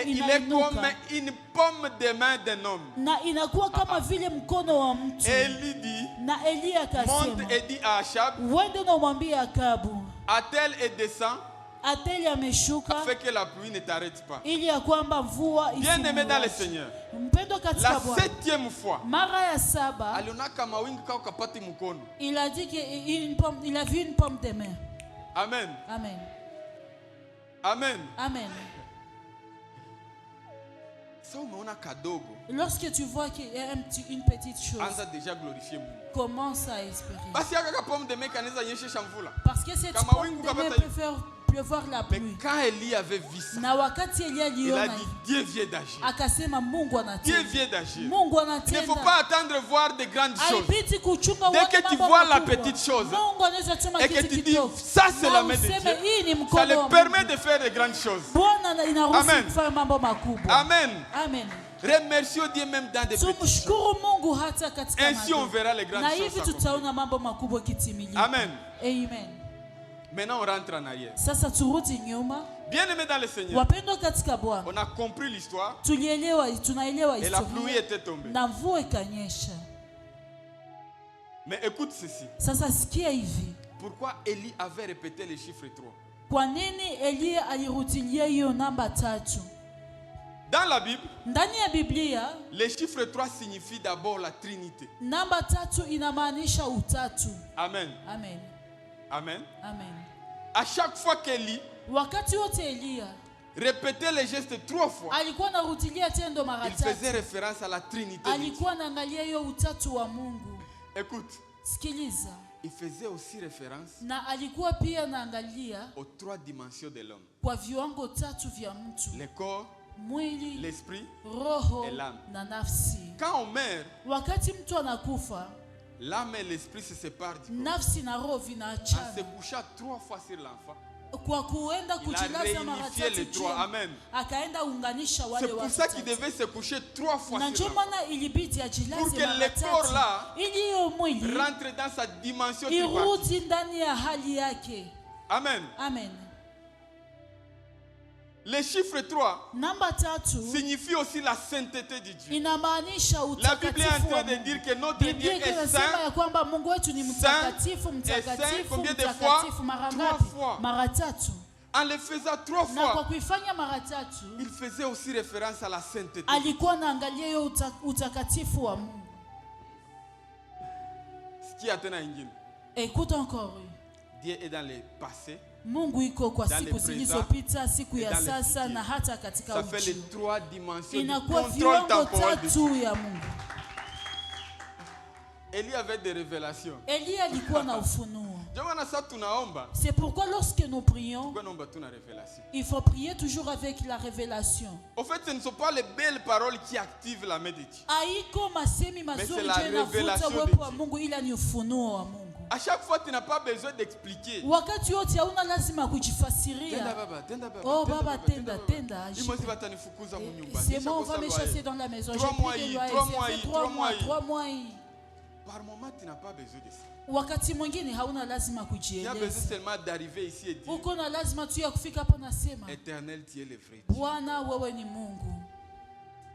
[SPEAKER 3] il est comme une pomme de main d'un homme. Et il lui dit, monte et dit à Achab, attelle et descend, afin que la pluie ne t'arrête pas. Bien aimé dans le Seigneur, la 7e fois,
[SPEAKER 2] il a dit qu'il a vu une pomme de main.
[SPEAKER 3] Amen.
[SPEAKER 2] Amen.
[SPEAKER 3] Amen.
[SPEAKER 2] Amen. Lorsque tu vois qu'il y a une petite chose, commence à espérer. Parce que cette pomme de main peut faire pleuvoir la pluie.
[SPEAKER 3] Mais quand Élie avait vu ça, il a dit Dieu vient d'agir. Dieu vient d'agir. Il ne faut pas attendre de voir de grandes choses. Dès que tu vois la petite chose et que tu dis ça c'est la main de Dieu, ça le permet de faire de grandes choses. Amen. Amen.
[SPEAKER 2] Amen.
[SPEAKER 3] Remercions Dieu même dans des petites choses. Ainsi on verra les grandes choses. Amen.
[SPEAKER 2] Amen.
[SPEAKER 3] Maintenant on rentre en arrière. Bien aimé dans le Seigneur, on a compris l'histoire et la pluie était tombée. Mais écoute ceci. Pourquoi Élie avait répété le chiffre 3? Dans la Bible, le chiffre 3 signifie d'abord la Trinité. Amen.
[SPEAKER 2] Amen.
[SPEAKER 3] Amen.
[SPEAKER 2] Amen.
[SPEAKER 3] À chaque fois qu'Élie répétait les gestes 3 fois, il faisait référence à la Trinité. Écoute, il faisait aussi référence aux 3 dimensions de l'homme. Le corps, l'esprit et l'âme. Quand on meurt, l'âme et l'esprit se séparent du corps. En se couchant 3 fois sur l'enfant, il a réunifié les 3. Amen. C'est pour ça qu'il devait se coucher 3 fois sur l'enfant. Pour que le corps là rentre dans sa dimension tripartite. Amen.
[SPEAKER 2] Amen.
[SPEAKER 3] Le chiffre 3 signifie aussi la sainteté de Dieu. La Bible est en train de dire que notre Dieu est saint. Saint et saint, combien de fois? 3 fois. En le faisant 3
[SPEAKER 2] na kwa
[SPEAKER 3] fois,
[SPEAKER 2] kuifanya mara tatu,
[SPEAKER 3] il faisait aussi référence à la sainteté.
[SPEAKER 2] alikuwa anaangalia hiyo utakatifu wa Mungu.
[SPEAKER 3] Sikia tena ingine.
[SPEAKER 2] Écoute encore.
[SPEAKER 3] Dieu est dans le passé.
[SPEAKER 2] Mungu iko kwa siku zilizopita, siku ya sasa na hata katika
[SPEAKER 3] Ça fait les 3 dimensions du
[SPEAKER 2] inakuwa
[SPEAKER 3] contrôle
[SPEAKER 2] viwango
[SPEAKER 3] temporel de Dieu.
[SPEAKER 2] tatu ya Mungu.
[SPEAKER 3] Élie avait des révélations.
[SPEAKER 2] Elia alikuwa na ufunuo.
[SPEAKER 3] C'est
[SPEAKER 2] pourquoi lorsque nous prions, il faut prier toujours avec la révélation.
[SPEAKER 3] Au fait, ce ne sont pas les belles paroles qui activent la main de Dieu.
[SPEAKER 2] Mais
[SPEAKER 3] c'est la révélation de Dieu. À chaque fois, tu n'as pas besoin d'expliquer.
[SPEAKER 2] Wakati wote hauna lazima kujifasiria. Oh baba, tenda. C'est bon, on va me chasser dans la maison.
[SPEAKER 3] 3 mois.
[SPEAKER 2] 3 mois.
[SPEAKER 3] Par moment, tu n'as pas besoin de ça.
[SPEAKER 2] Wakati mwingine hauna lazima kujieleza.
[SPEAKER 3] Tu as besoin seulement d'arriver ici et dire,
[SPEAKER 2] uko na lazima tu ya kufika hapa na sema,
[SPEAKER 3] Éternel, tu es le vrai Dieu.
[SPEAKER 2] Bwana wewe ni Mungu.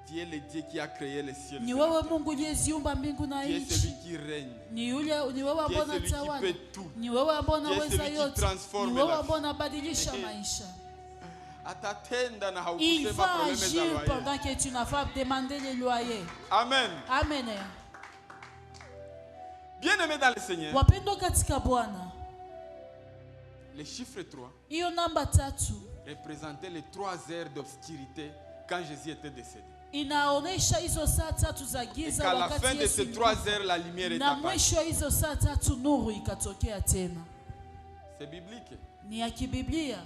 [SPEAKER 3] Tu es le Dieu qui a créé les cieux.
[SPEAKER 2] Ni wewe Mungu uliyeziumba mbingu na nchi.
[SPEAKER 3] Tu es celui qui règne.
[SPEAKER 2] Ni wewe ambaye unatawala. Ni wewe ambaye unaweza yote. Ni wewe ambaye unabadilisha maisha. Il va agir pendant que tu n'as pas demandé les loyers.
[SPEAKER 3] Amen.
[SPEAKER 2] Amen.
[SPEAKER 3] Bien-aimés dans le Seigneur,
[SPEAKER 2] wapendwa katika Bwana,
[SPEAKER 3] le chiffre 3
[SPEAKER 2] hiyo namba 3
[SPEAKER 3] représentait les 3 heures d'obscurité quand Jésus était décédé.
[SPEAKER 2] Inaonesha hizo saa 3 za giza wakati
[SPEAKER 3] Yesu. À la fin de ces 3 heures, la lumière est apparue.
[SPEAKER 2] Na mwisho hizo saa 3 nuru ikatokea tena.
[SPEAKER 3] C'est biblique.
[SPEAKER 2] Ni ya kibiblia.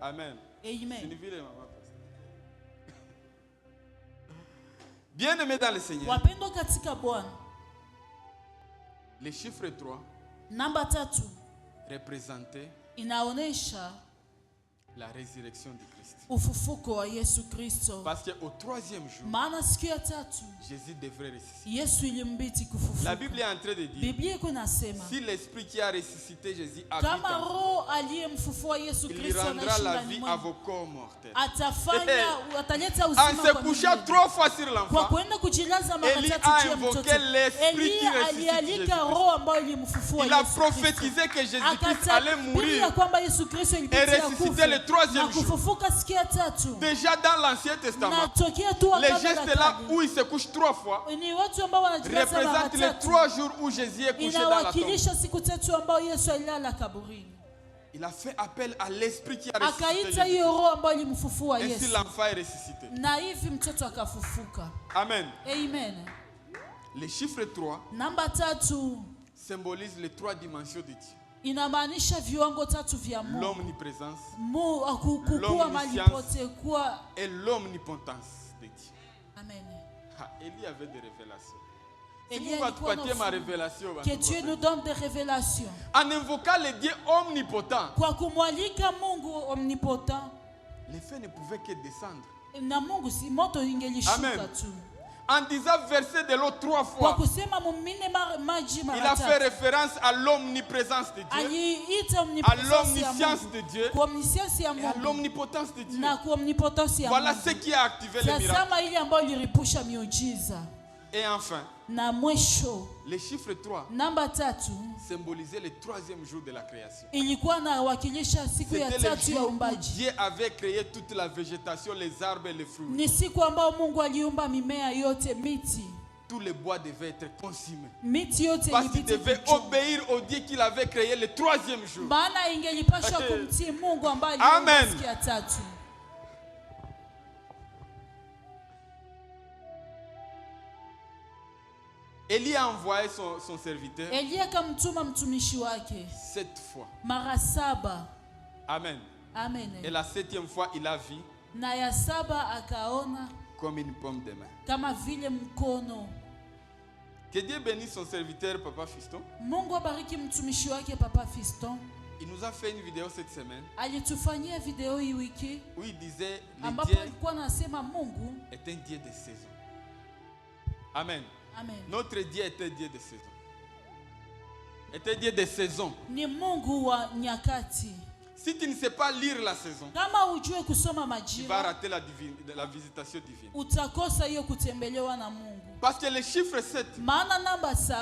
[SPEAKER 3] Amen.
[SPEAKER 2] Amen.
[SPEAKER 3] Bien-aimés dans le Seigneur,
[SPEAKER 2] wapendwa katika Bwana,
[SPEAKER 3] le chiffre 3
[SPEAKER 2] namba 3
[SPEAKER 3] représentait
[SPEAKER 2] inaonesha
[SPEAKER 3] la résurrection de Christ.
[SPEAKER 2] Ufufuko wa Yesu Kristo.
[SPEAKER 3] Parce que au 3e jour,
[SPEAKER 2] maana siku ya 3
[SPEAKER 3] Jésus devrait ressusciter.
[SPEAKER 2] Yesu ilimbidi kufufuka.
[SPEAKER 3] La Bible est en train de dire,
[SPEAKER 2] Biblia iko nasema,
[SPEAKER 3] si l'esprit qui a ressuscité Jésus habite
[SPEAKER 2] kama roho aliyemfufua Yesu Kristo
[SPEAKER 3] anaishi ndani mwako, à vos corps mortels.
[SPEAKER 2] Atafanya ataleta uzima
[SPEAKER 3] en se couchant 3 fois sur l'enfant,
[SPEAKER 2] kwa kwenda kujilaza mara 3 juu ya mtoto. Elia alialika roho ambayo ilimfufua Yesu.
[SPEAKER 3] Il a prophétisé que Jésus-Christ allait mourir
[SPEAKER 2] kwamba Yesu Kristo
[SPEAKER 3] et ressusciter le 3e jour.
[SPEAKER 2] Kufufuka siku ya 3.
[SPEAKER 3] Déjà dans l'Ancien Testament, les gestes là où il se couche 3 fois représentent les 3 jours où Jésus est couché dans la tombe. Il a fait appel à l'esprit qui a ressuscité Jésus. Ainsi l'enfant est ressuscité. Amen.
[SPEAKER 2] Amen.
[SPEAKER 3] Le chiffre 3 symbolise les 3 dimensions de Dieu.
[SPEAKER 2] Inamaanisha viwango 3 vya Mungu.
[SPEAKER 3] L'omniprésence,
[SPEAKER 2] l'omniscience
[SPEAKER 3] et l'omnipotence de Dieu.
[SPEAKER 2] Amen.
[SPEAKER 3] Élie avait des révélations. Si vous m'attrapez ma révélation,
[SPEAKER 2] que Dieu nous donne des révélations.
[SPEAKER 3] En invoquant le Dieu omnipotent,
[SPEAKER 2] kwa kumwalika Mungu omnipotent,
[SPEAKER 3] les feux ne pouvaient que descendre.
[SPEAKER 2] Na Mungu si moto ingelishuka tu.
[SPEAKER 3] En disant verser de l'eau 3 fois, il a fait référence à l'omniprésence de Dieu, à l'omniscience de Dieu et à l'omnipotence de Dieu. Voilà ce qui a activé les miracles. Et enfin, le chiffre 3 symbolisait le 3e jour de la création. C'était le jour où Dieu avait créé toute la végétation, les arbres et les fruits. Tous les bois devaient être consumés. Parce qu'il devait obéir au Dieu qu'il avait créé le 3e jour. Amen. Élie a envoyé son serviteur 7 fois. Amen.
[SPEAKER 2] Amen.
[SPEAKER 3] Et la 7e fois, il a vu comme une pomme de main. Que Dieu bénisse son serviteur, Papa Fiston. Il nous a fait une vidéo cette semaine où il disait le Dieu est un Dieu de saison. Amen.
[SPEAKER 2] Amen.
[SPEAKER 3] Notre Dieu est un Dieu de saison. Est un Dieu de saison.
[SPEAKER 2] Ni Mungu wa nyakati.
[SPEAKER 3] Si tu ne sais pas lire la saison, tu vas rater la visitation divine.
[SPEAKER 2] Utakosa hiyo kutembelewa na Mungu.
[SPEAKER 3] Parce que le chiffre 7
[SPEAKER 2] maana namba 7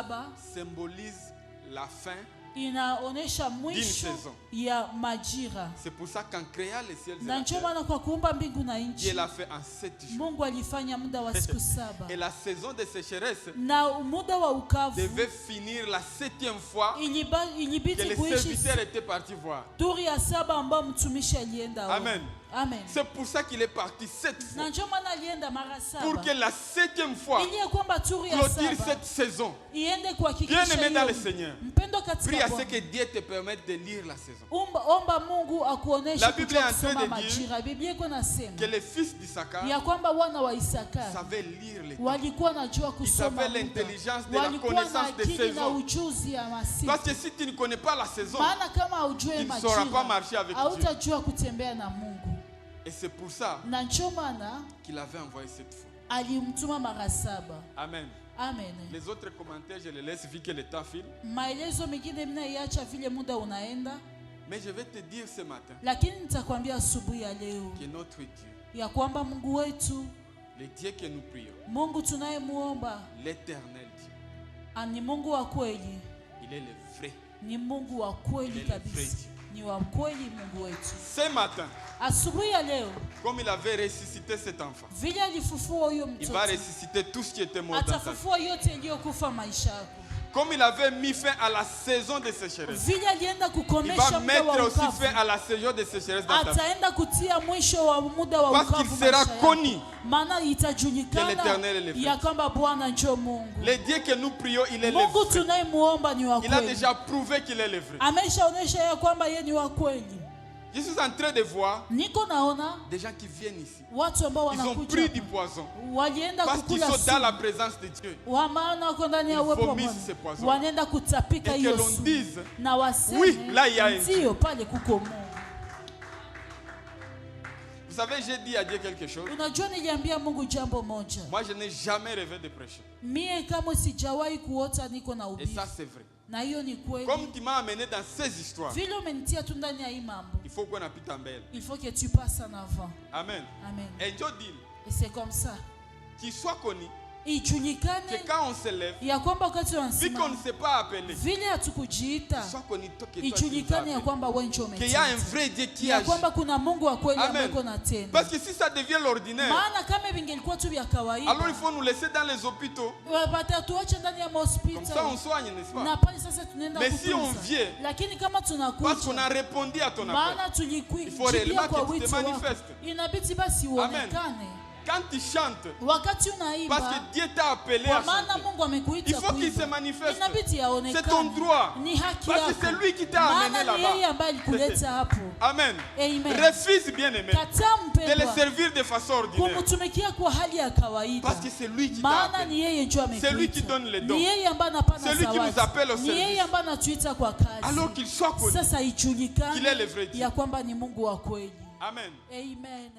[SPEAKER 3] symbolise la fin
[SPEAKER 2] inaonesha mwisho ya majira.
[SPEAKER 3] C'est pour ça qu'en créant les ciels et
[SPEAKER 2] na
[SPEAKER 3] la terre,
[SPEAKER 2] kwa kuumba mbingu na nchi,
[SPEAKER 3] Dieu l'a fait en 7 jours.
[SPEAKER 2] Mungu alifanya muda wa siku 7.
[SPEAKER 3] Et la saison de sécheresse
[SPEAKER 2] na muda wa ukavu
[SPEAKER 3] devait finir la 7e fois
[SPEAKER 2] ilibidi
[SPEAKER 3] que les serviteurs étaient partis voir.
[SPEAKER 2] Turi ya 7 ambao mtumishi alienda.
[SPEAKER 3] Amen.
[SPEAKER 2] Amen.
[SPEAKER 3] C'est pour ça qu'il est parti 7 fois.
[SPEAKER 2] Na njoo maana alienda mara 7.
[SPEAKER 3] Pour que la 7e fois clôture cette saison.
[SPEAKER 2] Iende kuhakikisha.
[SPEAKER 3] Bien aimé dans le Seigneur.
[SPEAKER 2] Mpendo katika
[SPEAKER 3] Prie à
[SPEAKER 2] Bwana.
[SPEAKER 3] ce que Dieu te permette de lire la saison.
[SPEAKER 2] Omba Mungu akuoneshe.
[SPEAKER 3] La Bible est en train de
[SPEAKER 2] majira. Biblia iko nasema
[SPEAKER 3] que les fils d'Issachar
[SPEAKER 2] ya kwamba wana wa Isaka
[SPEAKER 3] savaient lire les temps.
[SPEAKER 2] walikuwa najua
[SPEAKER 3] Ils
[SPEAKER 2] kusoma.
[SPEAKER 3] avaient l'intelligence de la connaissance des saisons.
[SPEAKER 2] Ujuzi ya masiku.
[SPEAKER 3] Parce que si tu ne connais pas la saison,
[SPEAKER 2] maana kama haujui
[SPEAKER 3] tu ne sauras pas marcher avec Dieu.
[SPEAKER 2] hautajua kutembea na Mungu.
[SPEAKER 3] Et c'est pour ça qu'il avait envoyé 7 fois.
[SPEAKER 2] Alimtuma mara 7.
[SPEAKER 3] Amen.
[SPEAKER 2] Amen.
[SPEAKER 3] Les autres commentaires, je les laisse vu que le temps file.
[SPEAKER 2] Maelezo mengine mnaiacha vile muda unaenda.
[SPEAKER 3] Mais je vais te dire ce matin
[SPEAKER 2] lakini nitakwambia asubuhi ya leo
[SPEAKER 3] que notre Dieu,
[SPEAKER 2] ya kwamba Mungu wetu,
[SPEAKER 3] le Dieu que nous prions,
[SPEAKER 2] Mungu tunayemuomba,
[SPEAKER 3] l'éternel Dieu,
[SPEAKER 2] ni Mungu wa kweli.
[SPEAKER 3] il est le vrai.
[SPEAKER 2] Ni Mungu wa kweli kabisa. Ni wa kweli Mungu wetu.
[SPEAKER 3] Ce matin,
[SPEAKER 2] asubuhi ya leo,
[SPEAKER 3] comme il avait ressuscité cet enfant,
[SPEAKER 2] vile alifufua huyo mtoto,
[SPEAKER 3] il va ressusciter tout ce qui était mort dans sa vie.
[SPEAKER 2] Atafufua yote iliyokufa maisha yako.
[SPEAKER 3] Comme il avait mis fin à la saison de sécheresse,
[SPEAKER 2] vile alienda
[SPEAKER 3] il
[SPEAKER 2] kukomesha
[SPEAKER 3] va
[SPEAKER 2] muda wa
[SPEAKER 3] mettre aussi
[SPEAKER 2] ukavu,
[SPEAKER 3] fin à la saison de sécheresse dans sa vie.
[SPEAKER 2] ataenda kutia mwisho wa muda wa
[SPEAKER 3] Parce
[SPEAKER 2] ukavu
[SPEAKER 3] qu'il sera connu
[SPEAKER 2] maana
[SPEAKER 3] que
[SPEAKER 2] itajulikana
[SPEAKER 3] l'Éternel est le
[SPEAKER 2] ya
[SPEAKER 3] vrai.
[SPEAKER 2] kwamba Bwana ndio Mungu.
[SPEAKER 3] Le Dieu que nous prions, il est le
[SPEAKER 2] Mungu
[SPEAKER 3] vrai.
[SPEAKER 2] tunayemuomba ni wa
[SPEAKER 3] Il a
[SPEAKER 2] kweli.
[SPEAKER 3] déjà prouvé qu'il est le vrai.
[SPEAKER 2] Ameshaonesha ya kwamba yeye ni wa kweli.
[SPEAKER 3] Je suis en train de voir
[SPEAKER 2] Niko naona
[SPEAKER 3] des gens qui viennent ici.
[SPEAKER 2] watu ambao
[SPEAKER 3] Ils ont
[SPEAKER 2] wanakuja
[SPEAKER 3] pris du poison
[SPEAKER 2] walienda
[SPEAKER 3] parce qu'ils
[SPEAKER 2] kukula
[SPEAKER 3] sont dans la présence de Dieu.
[SPEAKER 2] wa maana wako ndani ya
[SPEAKER 3] Ils
[SPEAKER 2] uwepo wa
[SPEAKER 3] vomissent
[SPEAKER 2] Bwana.
[SPEAKER 3] ce poison.
[SPEAKER 2] Wanaenda kutapika
[SPEAKER 3] Et que
[SPEAKER 2] hiyo
[SPEAKER 3] l'on
[SPEAKER 2] sumu.
[SPEAKER 3] dise,
[SPEAKER 2] Na waseme
[SPEAKER 3] oui, là il y a un Dieu.
[SPEAKER 2] ndio pale kuko Mungu.
[SPEAKER 3] Vous savez, j'ai dit à Dieu quelque chose.
[SPEAKER 2] Unajua niliambia Mungu jambo moja.
[SPEAKER 3] Moi, je n'ai jamais rêvé de prêcher.
[SPEAKER 2] Mie kama sijawahi kuota niko na
[SPEAKER 3] Et
[SPEAKER 2] ubiri.
[SPEAKER 3] ça, c'est vrai.
[SPEAKER 2] Na hiyo ni kweli.
[SPEAKER 3] Comme tu m'as amené dans ces histoires,
[SPEAKER 2] Vile umenitia tu ndani ya hii mambo.
[SPEAKER 3] il faut qu'on appuie ta belle.
[SPEAKER 2] Il faut que tu passes en avant.
[SPEAKER 3] Amen.
[SPEAKER 2] Amen.
[SPEAKER 3] Et Dieu dit,
[SPEAKER 2] Et c'est comme ça.
[SPEAKER 3] qu'il soit connu,
[SPEAKER 2] Ijulikane
[SPEAKER 3] que quand on se lève,
[SPEAKER 2] ya kwamba wakati
[SPEAKER 3] vu qu'on
[SPEAKER 2] wanasema
[SPEAKER 3] ne s'est pas appelé,
[SPEAKER 2] vile hatukujiita,
[SPEAKER 3] qu'il soit connu toi que toi tu nous as
[SPEAKER 2] ijulikane ya
[SPEAKER 3] appelé.
[SPEAKER 2] kwamba wewe ndio
[SPEAKER 3] Qu'il y a un
[SPEAKER 2] umetuita.
[SPEAKER 3] vrai Dieu qui
[SPEAKER 2] Ya
[SPEAKER 3] agit.
[SPEAKER 2] kwamba kuna Mungu wa kweli ambaye
[SPEAKER 3] Amen.
[SPEAKER 2] kuna tena.
[SPEAKER 3] Parce que si ça devient l'ordinaire,
[SPEAKER 2] Maana kama vingelikuwa tu vya kawaida,
[SPEAKER 3] alors il faut nous laisser dans les hôpitaux.
[SPEAKER 2] watatuacha ndani ya
[SPEAKER 3] Comme ça on
[SPEAKER 2] hospitali.
[SPEAKER 3] soigne, n'est-ce pas?
[SPEAKER 2] Na pale sasa tunaenda
[SPEAKER 3] Mais si on
[SPEAKER 2] kutunza.
[SPEAKER 3] vient,
[SPEAKER 2] Lakini kama
[SPEAKER 3] parce qu'on
[SPEAKER 2] tunakuja
[SPEAKER 3] a répondu à ton appel.
[SPEAKER 2] maana
[SPEAKER 3] Il faut
[SPEAKER 2] tulikujibia
[SPEAKER 3] réellement
[SPEAKER 2] kwa
[SPEAKER 3] que tu te
[SPEAKER 2] wito wako,
[SPEAKER 3] manifestes.
[SPEAKER 2] inabidi basi uonekane.
[SPEAKER 3] Quand tu chantes,
[SPEAKER 2] Wakati
[SPEAKER 3] parce
[SPEAKER 2] unaimba,
[SPEAKER 3] que Dieu t'a appelé
[SPEAKER 2] kwa
[SPEAKER 3] à
[SPEAKER 2] maana
[SPEAKER 3] chanter,
[SPEAKER 2] Mungu amekuita
[SPEAKER 3] il faut qu'il se
[SPEAKER 2] kuimba.
[SPEAKER 3] manifeste.
[SPEAKER 2] Inabidi aonekane.
[SPEAKER 3] C'est ton droit.
[SPEAKER 2] Ni haki
[SPEAKER 3] Parce que
[SPEAKER 2] yako.
[SPEAKER 3] c'est lui qui t'a amené
[SPEAKER 2] Maana ni yeye
[SPEAKER 3] là-bas.
[SPEAKER 2] ambaye alikuleta hapo.
[SPEAKER 3] Amen.
[SPEAKER 2] Amen.
[SPEAKER 3] Refuse, bien-aimé,
[SPEAKER 2] Kataa
[SPEAKER 3] de le
[SPEAKER 2] mpendwa
[SPEAKER 3] servir de façon ordinaire.
[SPEAKER 2] kumtumikia kwa hali ya kawaida.
[SPEAKER 3] Parce que c'est lui qui t'a
[SPEAKER 2] Maana
[SPEAKER 3] appelé.
[SPEAKER 2] ni yeye ndio
[SPEAKER 3] C'est lui qui
[SPEAKER 2] amekuita.
[SPEAKER 3] donne les dons.
[SPEAKER 2] Ni yeye ambaye anapana
[SPEAKER 3] C'est lui qui nous appelle au
[SPEAKER 2] zawadi. Ni yeye
[SPEAKER 3] service.
[SPEAKER 2] ambaye anatuita kwa kazi.
[SPEAKER 3] Alors qu'il soit connu
[SPEAKER 2] Sasa
[SPEAKER 3] qu'il est le
[SPEAKER 2] ijulikane
[SPEAKER 3] vrai Dieu.
[SPEAKER 2] ya kwamba ni Mungu wa kweli.
[SPEAKER 3] Amen.
[SPEAKER 2] Amen.